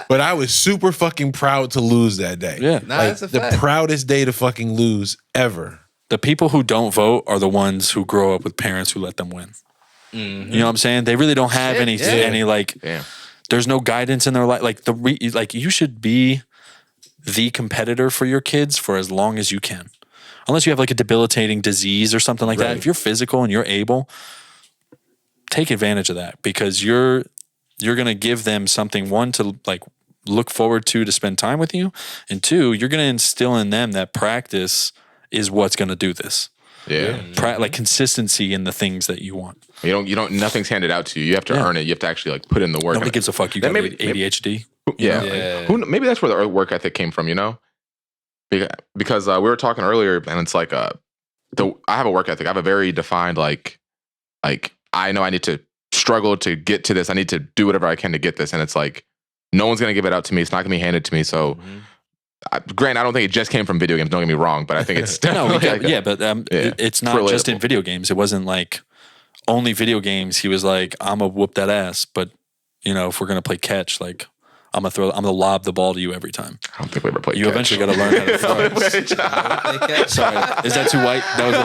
Speaker 2: But I was super fucking proud to lose that day.
Speaker 3: Yeah.
Speaker 6: Nah,
Speaker 2: Like,
Speaker 6: that's a
Speaker 2: the
Speaker 6: fact.
Speaker 2: proudest day to fucking lose ever.
Speaker 3: The people who don't vote are the ones who grow up with parents who let them win. You know what I'm saying? They really don't have any like.
Speaker 1: Damn.
Speaker 3: There's no guidance in their life. Like you should be the competitor for your kids for as long as you can, unless you have like a debilitating disease or something like that.
Speaker 2: Right.
Speaker 3: If you're physical and you're able, take advantage of that because you're gonna give them something, one, to like look forward to spend time with you, and two, you're gonna instill in them that practice is what's gonna do this.
Speaker 1: Yeah.
Speaker 3: Like consistency in the things that you want.
Speaker 1: You don't. Nothing's handed out to you. You have to earn it. You have to actually like put in the work.
Speaker 3: Nobody gives a fuck. You got ADHD.
Speaker 1: Yeah.
Speaker 6: Yeah.
Speaker 1: Maybe that's where the work ethic came from. You know, because we were talking earlier, and it's like I have a work ethic. I have a very defined like I know I need to struggle to get to this. I need to do whatever I can to get this, and it's like no one's gonna give it out to me. It's not gonna be handed to me. So. Grant, I don't think it just came from video games. Don't get me wrong, but I think it's definitely
Speaker 3: it's not just in video games. It wasn't like only video games. He was like, I'm gonna whoop that ass, but you know, if we're gonna play catch, like I'm gonna lob the ball to you every time.
Speaker 1: I don't think we ever played.
Speaker 3: You
Speaker 1: catch.
Speaker 3: eventually got to learn how to throw. Sorry, is that too white? That was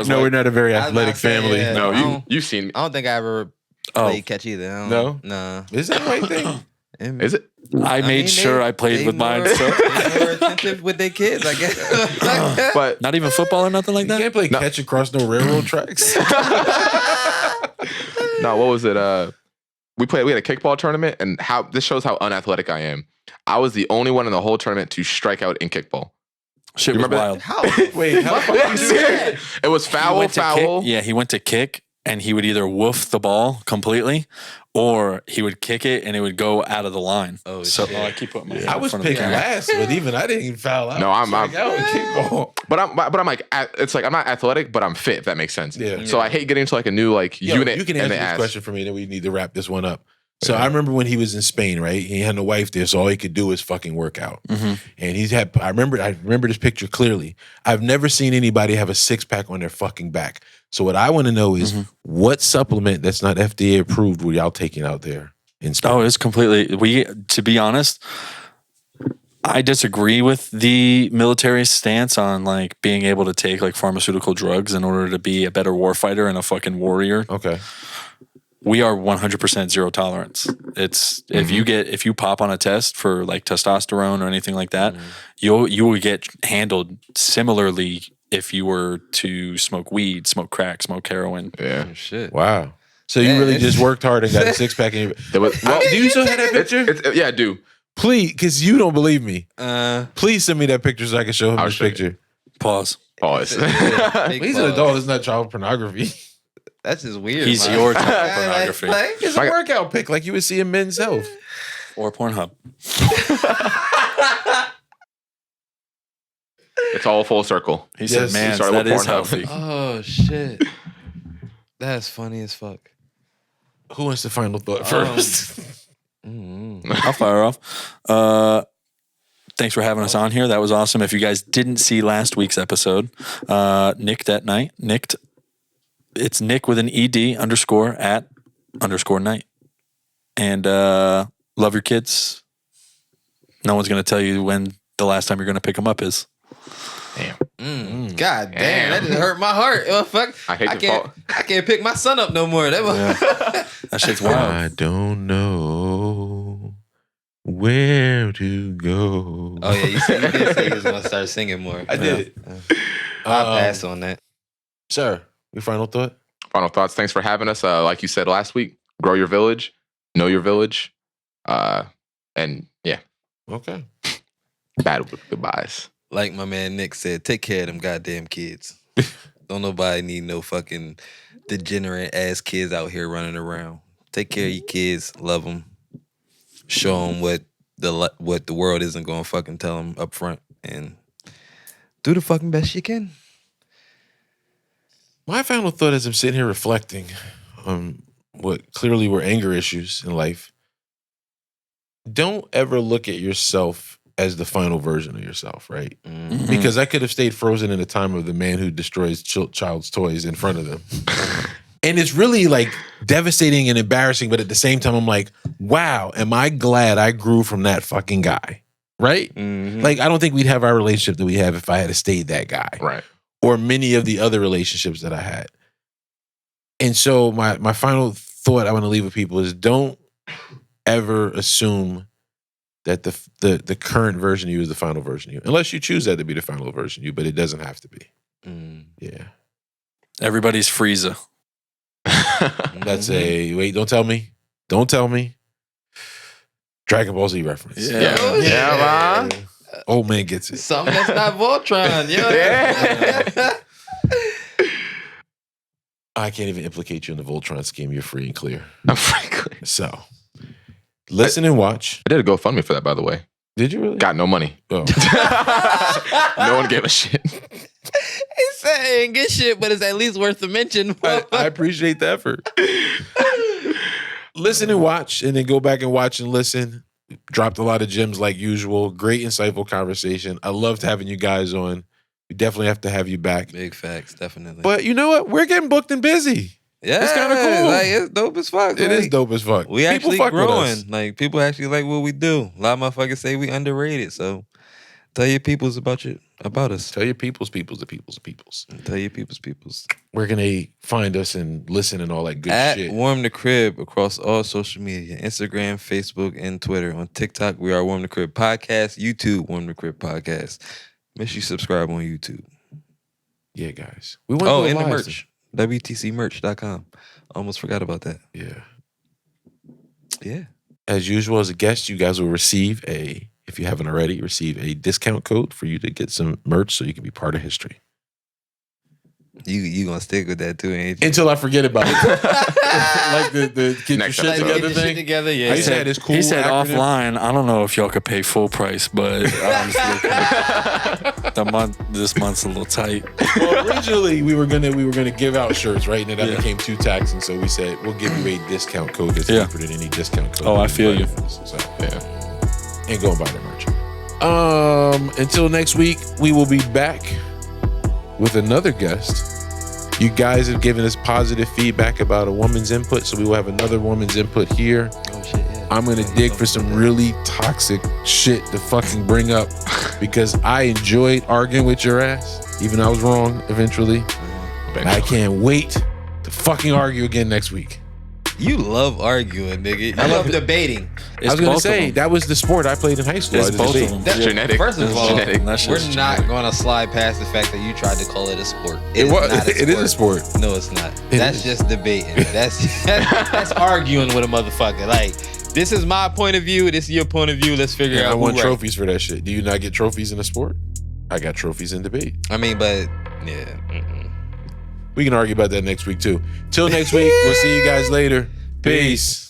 Speaker 3: white.
Speaker 2: We're not a very
Speaker 6: I was
Speaker 2: athletic
Speaker 6: about to say,
Speaker 2: family.
Speaker 6: yeah.
Speaker 1: No, you've seen me.
Speaker 6: I don't think I ever played catch either. I don't- Nah.
Speaker 2: Is that a white thing?
Speaker 1: Is it?
Speaker 3: I made sure I played with mine.
Speaker 6: They
Speaker 3: So.
Speaker 6: more attentive with their kids, I guess.
Speaker 1: But
Speaker 3: Not even football or nothing like
Speaker 2: You
Speaker 3: that.
Speaker 2: can't play catch across no railroad tracks.
Speaker 1: no, what was it? We had a kickball tournament, and how this shows how unathletic I am. I was the only one in the whole tournament to strike out in kickball.
Speaker 3: Shit
Speaker 1: You
Speaker 3: was
Speaker 1: remember
Speaker 3: wild.
Speaker 6: How?
Speaker 2: Wait, how the fuck did you do that?
Speaker 1: It was
Speaker 3: He
Speaker 1: foul.
Speaker 3: went to
Speaker 1: Foul.
Speaker 3: kick- he went to kick, and he would either woof the ball completely, or he would kick it and it would go out of the line.
Speaker 6: Oh,
Speaker 3: so
Speaker 6: shit.
Speaker 3: I keep putting my. hand
Speaker 2: I
Speaker 3: in
Speaker 2: was
Speaker 3: front of the
Speaker 2: picking
Speaker 3: camera.
Speaker 2: last, but even I didn't even foul out.
Speaker 1: No, I'm
Speaker 2: Strike out in kickball.
Speaker 1: But I'm like, it's like I'm not athletic, but I'm fit. If that makes sense.
Speaker 2: Yeah.
Speaker 1: So I hate getting into like a new like
Speaker 2: Yo,
Speaker 1: unit.
Speaker 2: you can
Speaker 1: in
Speaker 2: answer
Speaker 1: the
Speaker 2: this
Speaker 1: ass.
Speaker 2: question for me, then we need to wrap this one up. So I remember when he was in Spain, right? He had no wife there, so all he could do was fucking work out.
Speaker 3: Mm-hmm.
Speaker 2: And he's had. I remember this picture clearly. I've never seen anybody have a 6-pack on their fucking back. So what I want to know is what supplement that's not FDA approved were y'all taking out there in Spain?
Speaker 3: Oh, it's completely. To be honest, I disagree with the military stance on like being able to take like pharmaceutical drugs in order to be a better warfighter and a fucking warrior.
Speaker 2: Okay.
Speaker 3: We are 100% zero tolerance. It's if you pop on a test for like testosterone or anything like that, you will get handled similarly if you were to smoke weed, smoke crack, smoke heroin.
Speaker 1: Yeah.
Speaker 6: Oh, shit.
Speaker 2: Wow. So you really just worked hard and got a 6-pack. And
Speaker 1: There was,
Speaker 2: well, do you still have that picture?
Speaker 1: yeah, I do.
Speaker 2: Please, because you don't believe me.
Speaker 6: Uh,
Speaker 2: Please send me that picture so I can show him
Speaker 1: I'll
Speaker 2: this
Speaker 1: show you.
Speaker 2: picture.
Speaker 3: Pause.
Speaker 1: Pause.
Speaker 6: big
Speaker 2: He's an
Speaker 6: pause.
Speaker 2: adult. It's not child pornography.
Speaker 6: That's just weird.
Speaker 3: He's
Speaker 6: man.
Speaker 3: your type of pornography.
Speaker 2: It's a workout pic like you would see in Men's Health.
Speaker 3: Or Pornhub.
Speaker 1: It's all full circle.
Speaker 3: He
Speaker 2: Yes,
Speaker 3: said,
Speaker 1: he
Speaker 3: man,
Speaker 1: started
Speaker 3: that
Speaker 1: with
Speaker 3: is
Speaker 1: Pornhub.
Speaker 3: healthy.
Speaker 6: Oh shit. That's funny as fuck.
Speaker 2: Who wants the final thought first?
Speaker 3: I'll fire off. Thanks for having us on here. That was awesome. If you guys didn't see last week's episode, Nicked at Night. Nicked. It's Nick with an ED _ night. And love your kids. No one's going to tell you when the last time you're going to pick them up is.
Speaker 1: Damn.
Speaker 6: God damn, that just hurt my heart. Oh, fuck.
Speaker 1: I hate to
Speaker 6: can't.
Speaker 1: fall.
Speaker 6: I can't pick my son up no more. That was.
Speaker 3: That shit's wild.
Speaker 2: I don't know where to go.
Speaker 6: Oh yeah, you did say you was gonna start singing more.
Speaker 2: I did.
Speaker 6: I'll pass on that.
Speaker 2: Sir, your final thought?
Speaker 1: Final thoughts. Thanks for having us. Like you said last week, grow your village, know your village, and yeah,
Speaker 2: Okay.
Speaker 1: bad goodbyes.
Speaker 6: Like my man Nick said, take care of them goddamn kids. Don't nobody need no fucking degenerate ass kids out here running around. Take
Speaker 4: take care of your kids, love them, show them what the world isn't going to fucking tell them up front, and do the fucking best you can.
Speaker 2: My final thought as I'm sitting here reflecting on what clearly were anger issues in life, don't ever look at yourself as the final version of yourself, right?
Speaker 4: Mm-hmm.
Speaker 2: Because I could have stayed frozen in the time of the man who destroys child's toys in front of them. And it's really like devastating and embarrassing, but at the same time, I'm like, wow, am I glad I grew from that fucking guy, right?
Speaker 4: Mm-hmm.
Speaker 2: Like, I don't think we'd have our relationship that we have if I had stayed that guy.
Speaker 1: Right.
Speaker 2: Or many of the other relationships that I had. And so my final thought I want to leave with people is don't ever assume that the current version of you is the final version of you. Unless you choose that to be the final version of you, but it doesn't have to be. Yeah.
Speaker 3: Everybody's Frieza.
Speaker 2: That's a, wait, don't tell me. Don't tell me. Dragon Ball Z reference.
Speaker 3: Yeah.
Speaker 1: Yeah, man.
Speaker 2: Old man gets it.
Speaker 6: Something that's not Voltron, yo.
Speaker 1: Yeah.
Speaker 2: I can't even implicate you in the Voltron scheme. You're free and clear.
Speaker 1: I'm frankly.
Speaker 2: So, listen and watch.
Speaker 1: I did a GoFundMe for that, by the way.
Speaker 2: Did you really?
Speaker 1: Got no money.
Speaker 2: Oh.
Speaker 1: No one gave a shit.
Speaker 6: It's saying good shit, but it's at least worth the mention.
Speaker 2: I appreciate the effort. Listen and watch, and then go back and watch and listen. Dropped a lot of gems like usual. Great, insightful conversation. I loved having you guys on. We definitely have to have you back.
Speaker 4: Big facts, definitely.
Speaker 2: But you know what? We're getting booked and busy.
Speaker 4: yeah,
Speaker 2: it's kinda cool.
Speaker 4: Like, it's dope as fuck.
Speaker 2: It
Speaker 4: like,
Speaker 2: is dope as fuck.
Speaker 4: We
Speaker 2: People
Speaker 4: actually
Speaker 2: fuck with us.
Speaker 4: growing. Like, people actually like what we do. A lot of motherfuckers say we underrated. So tell your peoples about us.
Speaker 2: Tell your peoples.
Speaker 4: Tell your peoples.
Speaker 2: Where can they find us and listen and all that good
Speaker 4: At
Speaker 2: shit?
Speaker 4: Warm the Crib across all social media, Instagram, Facebook, and Twitter. On TikTok, we are Warm the Crib Podcast. YouTube, Warm the Crib Podcast. Make sure you subscribe on YouTube.
Speaker 2: Yeah, guys. We went
Speaker 4: Oh,
Speaker 2: to a
Speaker 4: and the
Speaker 2: live
Speaker 4: merch. WTCmerch.com. Almost forgot about that.
Speaker 2: Yeah.
Speaker 4: Yeah.
Speaker 2: As usual, as a guest, you guys will receive if you haven't already, receive a discount code for you to get some merch so you can be part of history.
Speaker 4: You gonna stick with that too, ain't you?
Speaker 2: Until I forget about it. Like the get
Speaker 1: Next
Speaker 2: your shit
Speaker 1: episode.
Speaker 2: together
Speaker 6: Get your
Speaker 2: thing.
Speaker 6: shit together, yeah.
Speaker 2: I used to have this cool
Speaker 3: He said
Speaker 2: acronym.
Speaker 3: offline, I don't know if y'all could pay full price, but honestly, this month's a little tight.
Speaker 2: Well, originally we were gonna give out shirts, right? And then that
Speaker 3: Yeah.
Speaker 2: became too taxing, so we said we'll give you a discount code that's
Speaker 3: Yeah.
Speaker 2: cheaper than any discount code.
Speaker 3: Oh, I
Speaker 2: you
Speaker 3: feel
Speaker 2: can
Speaker 3: you.
Speaker 2: buy from us. So yeah, and go and buy the merch. Until next week, we will be back with another guest. You guys have given us positive feedback about a woman's input, so we will have another woman's input here.
Speaker 4: Oh shit, yeah.
Speaker 2: I'm gonna dig for some really toxic shit to fucking bring up because I enjoyed arguing with your ass, even though I was wrong eventually. And I can't wait to fucking argue again next week.
Speaker 4: You love arguing, nigga.
Speaker 6: I love debating.
Speaker 2: I was gonna say that was the sport I played in high school.
Speaker 3: It's
Speaker 2: I did
Speaker 3: both
Speaker 2: debate.
Speaker 3: of them.
Speaker 1: That's genetic.
Speaker 6: First of
Speaker 1: That's
Speaker 6: all,
Speaker 1: genetic.
Speaker 3: That
Speaker 6: we're
Speaker 3: shit's
Speaker 6: not
Speaker 3: genetic.
Speaker 6: going to slide past the fact that you tried to call it a sport.
Speaker 2: It
Speaker 6: is
Speaker 2: was.
Speaker 6: not a
Speaker 2: It is a sport.
Speaker 6: No, it's not.
Speaker 2: It
Speaker 6: That's
Speaker 2: is.
Speaker 6: just debating. That's arguing with a motherfucker. Like, this is my point of view. This is your point of view. Let's figure
Speaker 2: Yeah,
Speaker 6: out
Speaker 2: I
Speaker 6: who
Speaker 2: won
Speaker 6: right.
Speaker 2: trophies for that shit. Do you not get trophies in a sport? I got trophies in debate.
Speaker 6: I mean, but yeah.
Speaker 2: We can argue about that next week too. Till next week, we'll see you guys later. Peace.